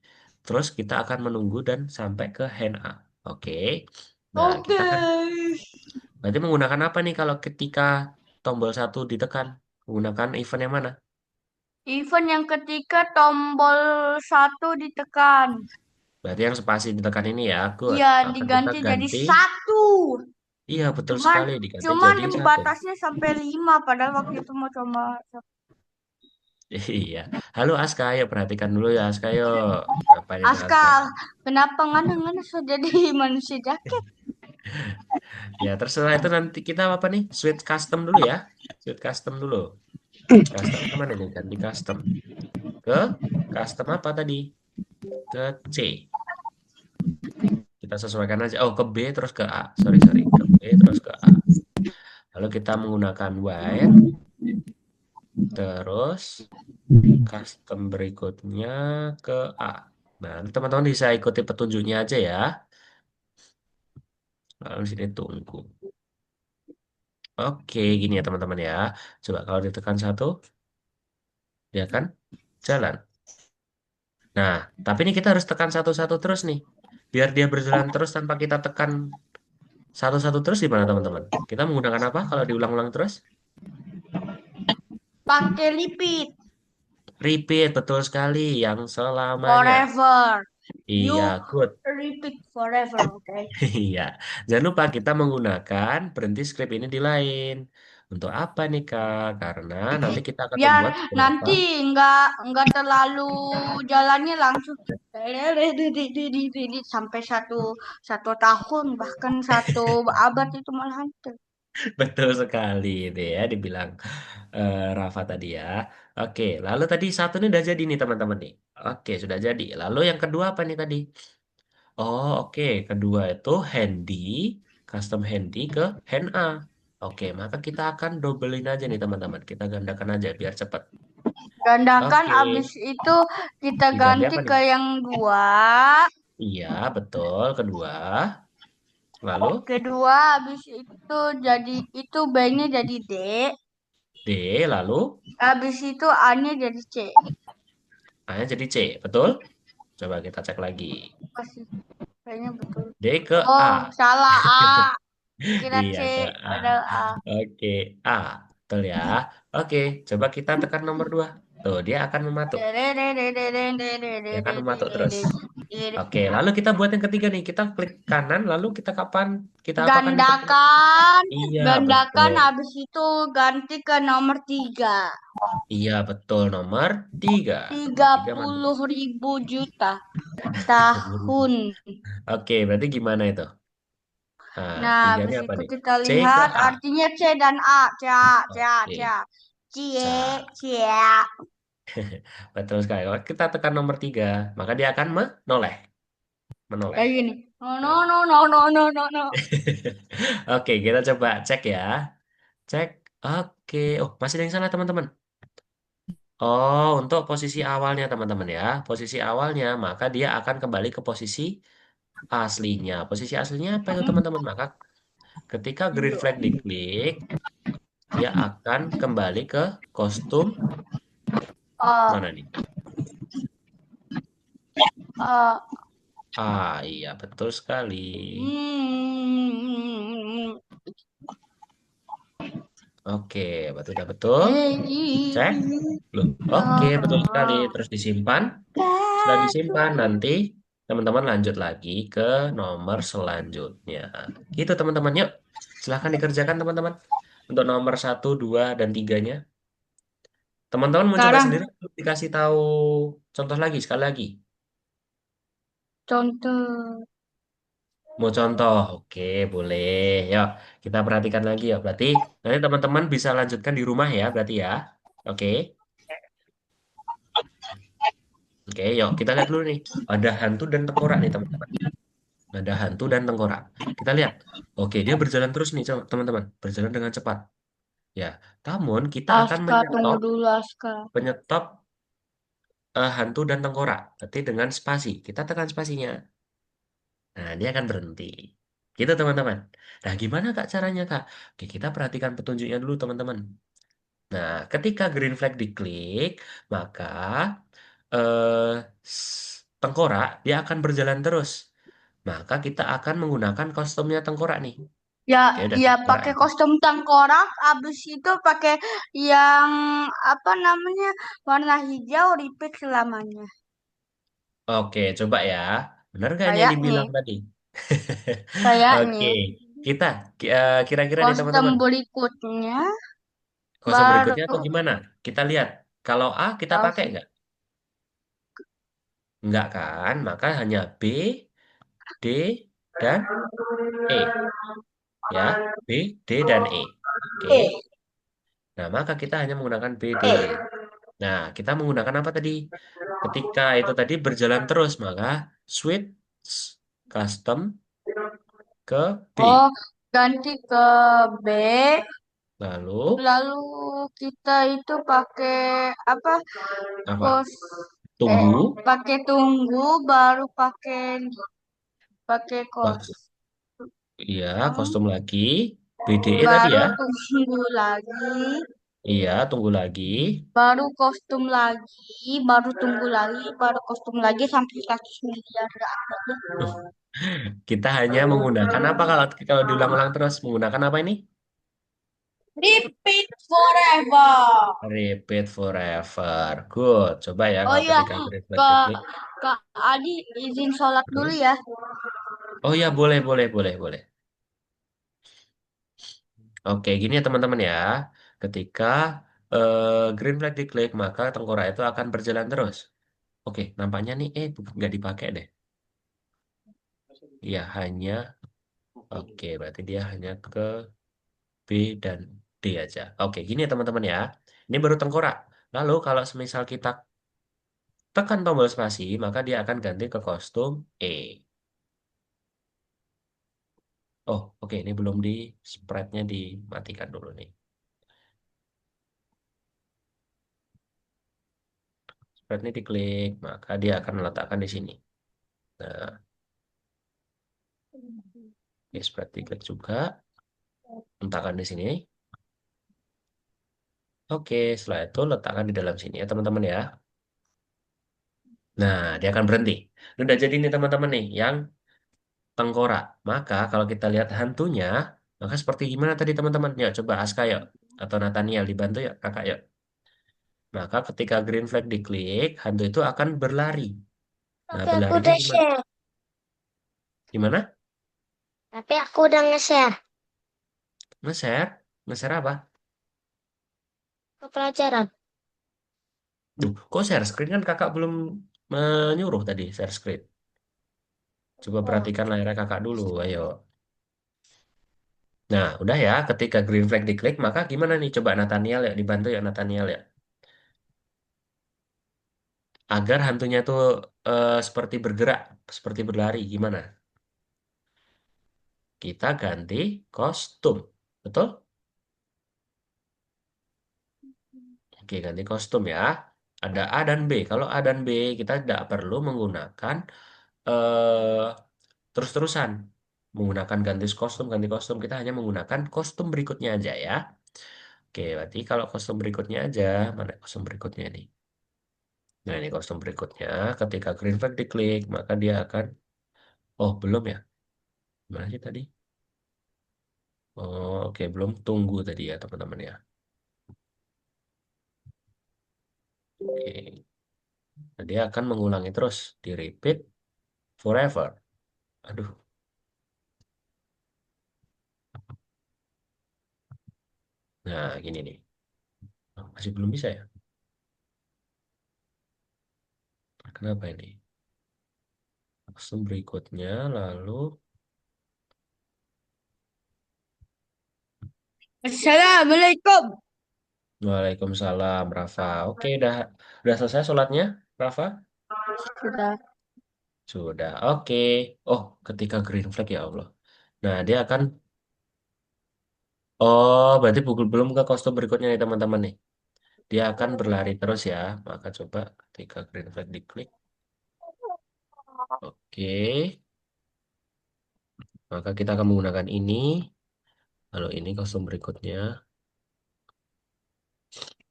terus kita akan menunggu dan sampai ke hand A. Oke. Nah, kita Oke. akan berarti menggunakan apa nih kalau ketika tombol 1 ditekan? Menggunakan event yang mana? Event yang ketika tombol satu ditekan. Berarti yang spasi ditekan ini ya. Good. Iya, Maka kita diganti jadi ganti. satu. Iya, betul Cuman sekali. Diganti cuman jadi 1. batasnya sampai lima padahal waktu itu mau coba. Iya. Halo Aska, yuk perhatikan dulu ya Aska, yuk. Apa itu Aska, Aska? kenapa ngana-ngana sudah jadi manusia jaket? Ya, terserah itu nanti kita apa nih? Switch custom dulu ya. Switch custom dulu. Custom kemana nih? Ganti custom. Ke custom apa tadi? Ke C. Kita sesuaikan aja. Oh, ke B terus ke A. Sorry, sorry. Ke B terus ke A. Lalu kita menggunakan white. Terus custom berikutnya ke A. Nah, teman-teman bisa ikuti petunjuknya aja ya. Lalu sini tunggu. Oke, gini ya teman-teman ya. Coba kalau ditekan 1, dia akan jalan. Nah, tapi ini kita harus tekan satu-satu terus nih. Biar dia berjalan terus tanpa kita tekan satu-satu terus gimana teman-teman? Kita menggunakan apa kalau diulang-ulang terus? Pakai lipit. Repeat, betul sekali. Yang selamanya. Forever. You Iya, good. repeat forever, okay? Iya. Jangan lupa kita menggunakan berhenti script ini di lain. Untuk apa nih, Kak? Karena nanti kita akan Biar membuat beberapa. nanti nggak terlalu jalannya langsung sampai satu tahun bahkan satu abad itu malahan. Betul sekali itu ya, dibilang Rafa tadi ya. Oke, lalu tadi 1 ini udah jadi nih teman-teman nih. Oke, sudah jadi. Lalu yang kedua apa nih tadi? Oh, oke. Kedua itu handy, custom handy ke hand A. Oke, maka kita akan dobelin aja nih teman-teman. Kita gandakan aja biar cepat. Gandakan Oke, abis itu kita diganti ganti apa nih? ke yang dua. Iya, betul. Kedua. Lalu Kedua abis itu jadi itu B-nya jadi D. D, lalu Abis itu A-nya jadi C. A-nya jadi C, betul? Coba kita cek lagi. Pasti kayaknya betul. D ke Oh, A. salah A. Kira C Iya, ke A. padahal A. Oke, A. Betul ya. Oke, coba kita tekan nomor 2. Tuh, dia akan mematuk. Dia akan mematuk terus. Oke, lalu kita buat yang ketiga nih. Kita klik kanan, lalu kita kapan? Kita apakan di tekan? Gandakan, Iya, gandakan betul. habis itu ganti ke nomor tiga. Iya, betul. Nomor 3. Nomor Tiga 3 mana? puluh ribu juta 30.000. tahun. Oke, berarti gimana itu? Nah, Nah, tiganya habis apa itu nih? kita C ke lihat A. artinya C dan A. C, C, C, Oke, C, ca. C. Betul sekali. Kalau kita tekan nomor 3, maka dia akan menoleh. Menoleh. Kayak gini. No, no, Nah. no, no, no, no, no, no. Oke, kita coba cek ya. Cek. Oke. Oh, masih ada yang salah, teman-teman. Oh, untuk posisi awalnya, teman-teman ya. Posisi awalnya, maka dia akan kembali ke posisi aslinya. Posisi aslinya apa itu, teman-teman? Maka Ketika green flag diklik, dia akan kembali ke kostum Uh, mana nih? uh, Ah, iya betul sekali. hmm, Oke, betul udah betul. Cek. Loh, oke, betul sekali. Terus disimpan. Setelah disimpan, nanti teman-teman lanjut lagi ke nomor selanjutnya. Gitu teman-teman, yuk. Silahkan dikerjakan teman-teman. Untuk nomor satu, 2, dan tiganya. Teman-teman mau coba sekarang sendiri, dikasih tahu contoh lagi, sekali lagi. contoh. Mau contoh, oke, boleh. Yuk, kita perhatikan lagi ya. Berarti nanti teman-teman bisa lanjutkan di rumah ya, berarti ya. Oke, oke, yuk kita lihat dulu nih. Ada hantu dan tengkorak nih teman-teman. Ada hantu dan tengkorak. Kita lihat. Oke, dia berjalan terus nih, teman-teman. Berjalan dengan cepat. Ya, namun kita akan Aska, tunggu menyetop, dulu Aska. menyetop hantu dan tengkorak. Berarti dengan spasi. Kita tekan spasinya. Nah, dia akan berhenti. Gitu, teman-teman. Nah, gimana Kak caranya, Kak? Oke, kita perhatikan petunjuknya dulu, teman-teman. Nah, ketika green flag diklik, maka tengkorak dia akan berjalan terus. Maka kita akan menggunakan kostumnya tengkorak nih. Ya, Oke, udah ya tengkorak pakai ya. kostum tengkorak, abis itu pakai yang apa namanya warna hijau repeat selamanya. Oke, coba ya. Benar gak yang Kayaknya, dibilang tadi? Oke, kayaknya kita kira-kira nih kostum teman-teman. berikutnya Kostum baru berikutnya atau gimana? Kita lihat. Kalau A kita pakai kos- nggak? Nggak kan? Maka hanya B, D, dan E. Ya, B, D, dan E. Oke. E, Nah, maka kita hanya menggunakan B, D, E. E. Nah, kita menggunakan apa tadi? Ketika itu tadi berjalan terus, maka switch custom ke Oh, B. ganti ke B. Lalu Lalu kita itu pakai apa? apa? Kos eh Tunggu. pakai tunggu baru pakai kos. Iya, Hmm, kostum lagi. BDE tadi baru ya. tunggu lagi, Iya, tunggu lagi. baru kostum lagi, baru tunggu lagi, baru kostum lagi sampai 100 miliar. Kita hanya menggunakan apa kalau kalau diulang-ulang terus menggunakan apa ini? Repeat forever. Repeat forever. Good. Coba ya Oh kalau iya, ketika reflect Kak, diklik. Kak Adi izin sholat dulu Hmm? ya. Oh ya, boleh, boleh, boleh, boleh. Oke, gini ya teman-teman ya. Ketika green flag diklik, maka tengkorak itu akan berjalan terus. Oke, nampaknya nih, nggak dipakai deh. Ya, hanya, oke, berarti dia hanya ke B dan D aja. Oke, gini ya teman-teman ya. Ini baru tengkorak. Lalu kalau semisal kita tekan tombol spasi, maka dia akan ganti ke kostum E. Oh, oke, ini belum di spreadnya dimatikan dulu nih. Spread ini diklik, maka dia akan meletakkan di sini. Nah, ini spread diklik juga, letakkan di sini. Oke, setelah itu letakkan di dalam sini ya teman-teman ya. Nah, dia akan berhenti. Ini udah jadi nih teman-teman nih, yang tengkorak. Maka kalau kita lihat hantunya, maka seperti gimana tadi teman-teman? Ya, coba Aska yuk. Atau Nathaniel dibantu yuk, kakak yuk. Maka ketika green flag diklik, hantu itu akan berlari. Nah, Tapi aku berlarinya udah gimana? share. Gimana? Tapi aku udah nge-share Nge-share? Nge-share apa? ke pelajaran. Duh, kok share screen kan kakak belum menyuruh tadi share screen. Coba Oh, perhatikan layar kakak dulu, ayo. Nah, udah ya, ketika green flag diklik, maka gimana nih? Coba Nathaniel ya, dibantu ya Nathaniel ya. Agar hantunya itu seperti bergerak, seperti berlari, gimana? Kita ganti kostum, betul? Oke, ganti kostum ya. Ada A dan B. Kalau A dan B, kita tidak perlu menggunakan eh terus-terusan. menggunakan ganti kostum, kita hanya menggunakan kostum berikutnya aja ya. Oke, berarti kalau kostum berikutnya aja, mana kostum berikutnya ini? Nah, ini kostum berikutnya, ketika green flag diklik, maka dia akan, oh belum ya? Gimana sih tadi? Oh, oke, belum tunggu tadi ya teman-teman ya. Oke, nah, dia akan mengulangi terus, di repeat forever. Aduh, nah gini nih. Oh, masih belum bisa ya? Kenapa ini? Kostum berikutnya, lalu Assalamualaikum. Waalaikumsalam, Rafa. Oke, udah selesai sholatnya, Rafa? Sudah. Sudah. Oke. Oh, ketika green flag ya Allah. Nah, dia akan. Oh, berarti belum ke kostum berikutnya nih teman-teman nih. Dia akan berlari terus ya. Maka coba ketika green flag diklik. Oke. Maka kita akan menggunakan ini. Lalu ini kostum berikutnya.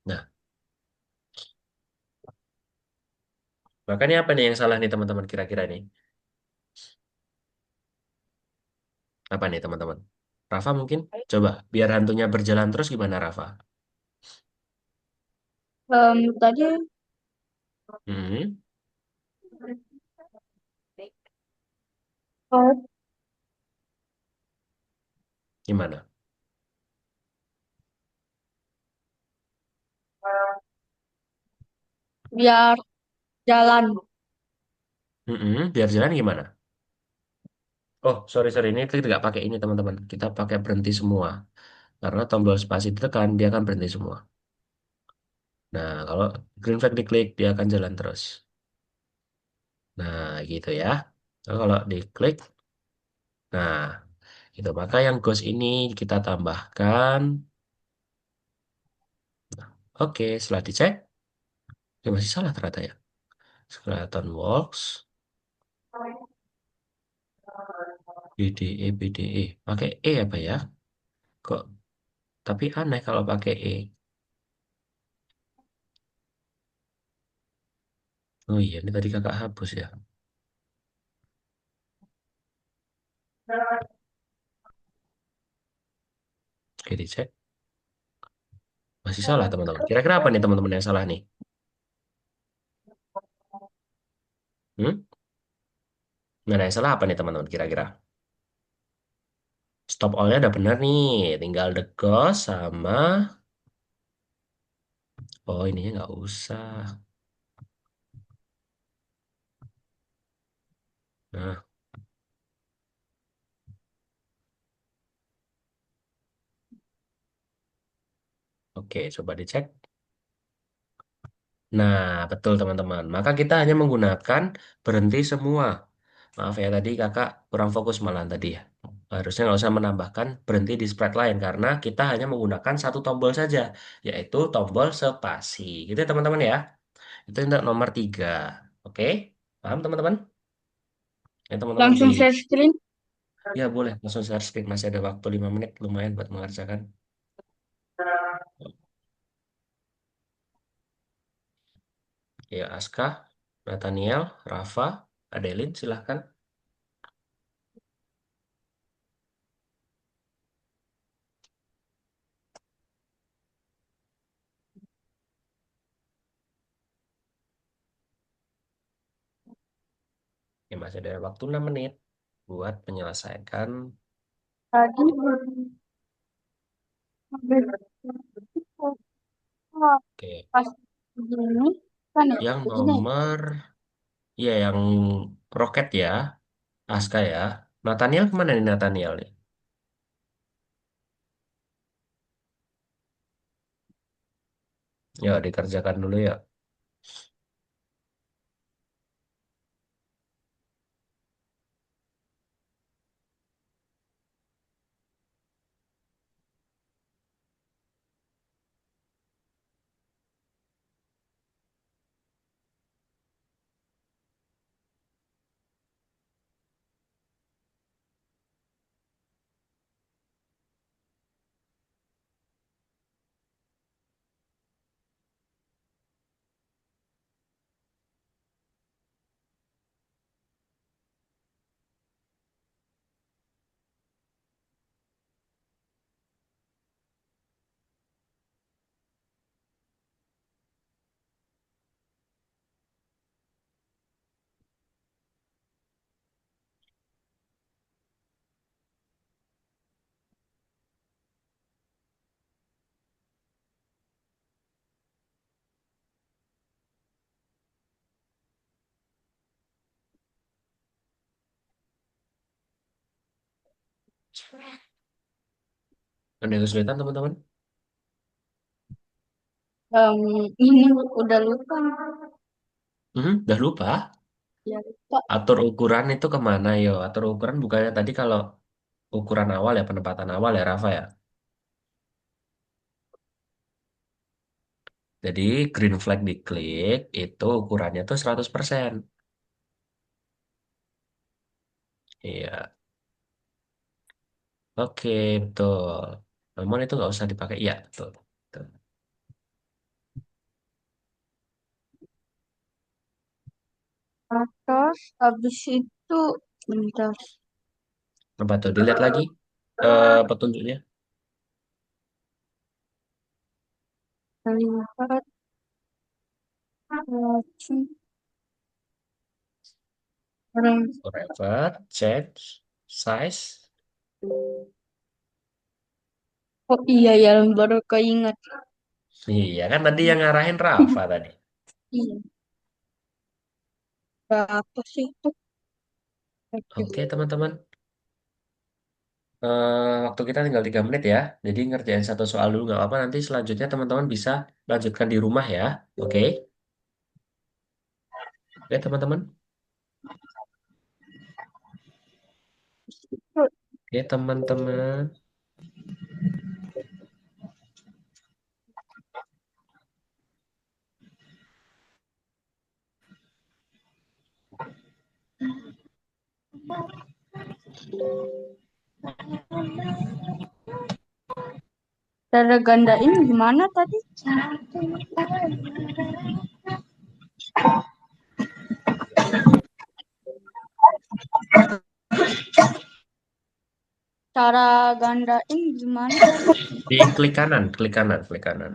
Nah, makanya apa nih yang salah nih teman-teman kira-kira nih? Apa nih teman-teman? Rafa mungkin? Coba, biar hantunya berjalan terus gimana Rafa? Tadi Hmm, oh, gimana? biar jalan. Biar jalan gimana? Oh, sorry, ini kita nggak pakai ini teman-teman. Kita pakai berhenti semua. Karena tombol spasi ditekan, dia akan berhenti semua. Nah, kalau green flag diklik, dia akan jalan terus. Nah, gitu ya. Nah, kalau diklik, nah, itu maka yang ghost ini kita tambahkan. Oke, setelah dicek, ya masih salah ternyata ya. Skeleton Works, BDE. Pakai E apa ya? Kok, tapi aneh kalau pakai E. Oh iya, ini tadi kakak hapus ya. Oke, dicek. Masih salah teman-teman. Kira-kira apa nih teman-teman yang salah nih? Hmm? Nggak ada yang salah apa nih teman-teman kira-kira? Stop all-nya udah bener nih. Tinggal the ghost sama... Oh, ininya nggak usah. Nah, oke. Coba dicek. Nah, betul teman-teman. Maka kita hanya menggunakan berhenti semua. Maaf ya, tadi kakak kurang fokus malahan tadi ya. Harusnya nggak usah menambahkan berhenti di sprite lain. Karena kita hanya menggunakan satu tombol saja. Yaitu tombol spasi. Gitu ya teman-teman ya. Itu untuk nomor 3. Oke? Paham teman-teman? Ya teman-teman Langsung share screen. Ya boleh langsung share screen. Masih ada waktu 5 menit lumayan buat mengerjakan. Ya Aska, Nathaniel, Rafa, Adelin silahkan. Ya masih ada waktu 6 menit buat menyelesaikan. Tadi Oke. pas begini kan ya Yang begini. nomor, ya yang roket ya, Aska ya. Nathaniel kemana nih Nathaniel nih? Ya dikerjakan dulu ya. Ada yang kesulitan teman-teman? Ini udah lupa. Udah lupa. Ya lupa. Atur ukuran itu kemana yo? Atur ukuran bukannya tadi kalau ukuran awal ya penempatan awal ya Rafa ya. Jadi green flag diklik itu ukurannya tuh 100%. Iya, oke betul. Namun itu nggak usah dipakai. Iya betul. Betul. Atas, habis itu bentar. Apa tuh? Dilihat lagi petunjuknya. Lihat, orang. Forever, change, size. Oh iya ya, baru keinget. Iya kan tadi yang ngarahin Rafa tadi. Iya, berapa sih itu? Oke teman-teman. Waktu kita tinggal 3 menit ya. Jadi ngerjain satu soal dulu nggak apa-apa. Nanti selanjutnya teman-teman bisa lanjutkan di rumah ya. Oke. Oke teman-teman. Oke teman-teman. Cara gandain gimana tadi? Cara gandain gimana tadi? Di klik kanan, klik kanan, klik kanan.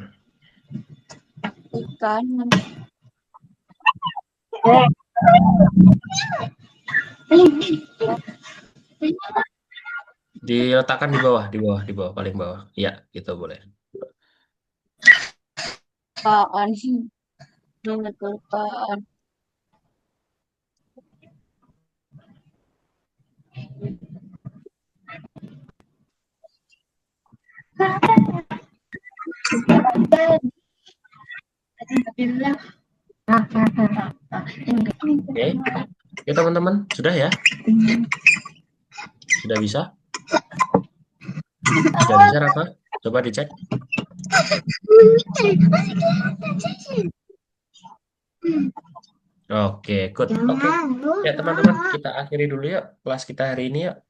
Ikan. Diletakkan di bawah, di bawah, di bawah, paling bawah. Ya, gitu boleh. Apaan sih? Ini kelupaan. Oke. Ya teman-teman, sudah ya? Sudah bisa? Sudah bisa, Rafa? Coba dicek. Oke, good. Oke. Ya teman-teman, kita akhiri dulu ya kelas kita hari ini ya.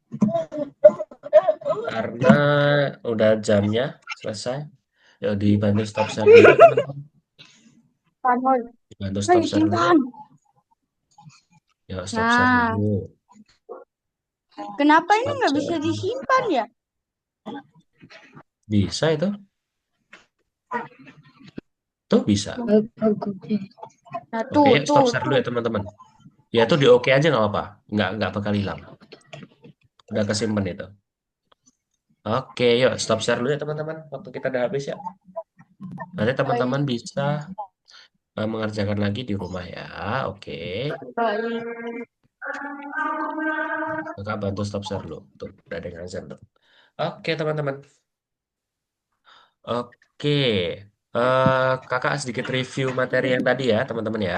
Karena udah jamnya selesai. Ya dibantu stop share dulu ya teman-teman. Panol. Dibantu Hei, stop share dulu ya. simpan. Ya stop share Nah, dulu. kenapa ini Stop nggak bisa share. disimpan ya? Bisa itu? Tuh bisa. Nah, Oke, tuh, yuk stop tuh, share dulu tuh. ya teman-teman. Ya itu di oke aja nggak apa-apa. Nggak bakal hilang. Udah kesimpan itu. Oke, yuk stop share dulu ya teman-teman. Waktu kita udah habis ya. Nanti teman-teman Baik, bisa mengerjakan lagi di rumah ya. Oke. baik. Kakak bantu stop share dulu. Tuh, udah ada yang azan tuh. Oke teman-teman. Oke. Kakak sedikit review materi yang tadi ya teman-teman ya.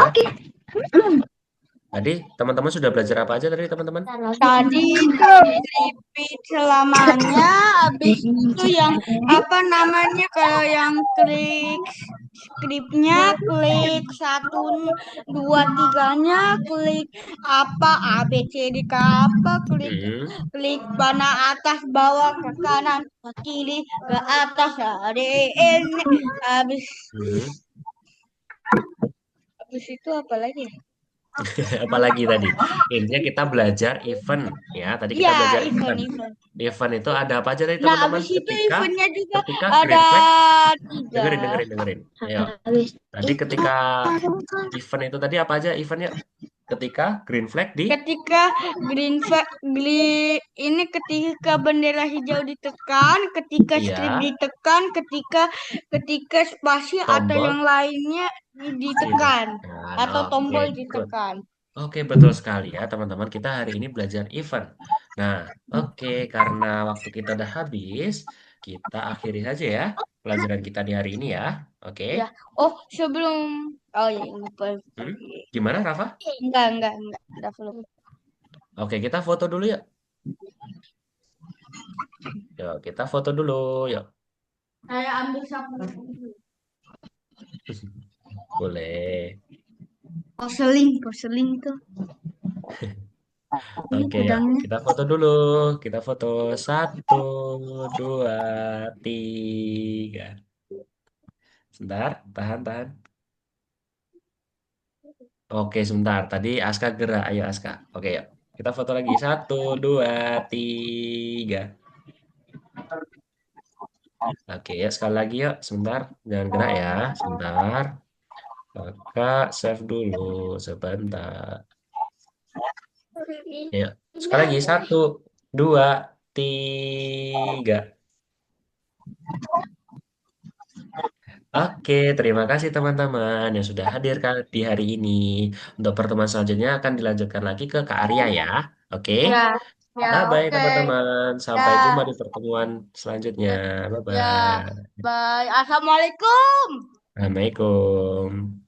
Tadi teman-teman sudah belajar apa aja tadi teman-teman? Tadi itu repeat selamanya, habis itu yang apa namanya kalau yang klik skripnya, klik satu, dua, tiganya, klik apa A B C D ke apa, klik Hmm. klik panah atas bawah ke kanan ke kiri ke atas A D E N habis Hmm. habis itu apa lagi? Apalagi tadi? Intinya kita belajar event ya. Tadi kita Ya, belajar event. event-event. Event itu ada apa aja tadi Nah, teman-teman? habis itu Ketika eventnya juga ketika green ada flag, tiga. dengerin dengerin dengerin. Ayo. Tadi ketika event itu tadi apa aja eventnya? Ketika green flag di Ketika ini ketika bendera hijau ditekan, ketika strip iya ditekan, ketika ketika spasi atau tombol yang lainnya ditekan ditekan. atau Oke, tombol good. ditekan. Oke, betul sekali ya teman-teman. Kita hari ini belajar event. Nah, oke, karena waktu kita udah habis, kita akhiri saja ya pelajaran kita di hari ini ya. Oke. Ya. Oh, sebelum oh ya lupa. Hmm? Gimana, Rafa? Enggak. Udah belum. Oke, kita foto dulu ya. Yuk, kita foto dulu. Yuk. Saya ambil sapu. Boleh. Porseling tuh. Ini Oke, ya. pedangnya. Kita foto dulu. Kita foto. Satu, dua, tiga. Sebentar, tahan, tahan. Oke, sebentar. Tadi Aska gerak. Ayo, Aska. Oke, yuk. Kita foto lagi. Satu, dua, tiga. Oke, ya. Sekali lagi, yuk. Sebentar. Jangan gerak ya. Sebentar. Kakak save dulu. Sebentar. Yuk. Sekali lagi. Satu, dua, tiga. Oke, terima kasih teman-teman yang sudah hadir di hari ini. Untuk pertemuan selanjutnya akan dilanjutkan lagi ke Kak Arya ya. Oke, Ya, ya, bye-bye oke. teman-teman. Sampai jumpa Ya, di pertemuan selanjutnya. ya, ya. Bye-bye. Bye. Assalamualaikum. Assalamualaikum.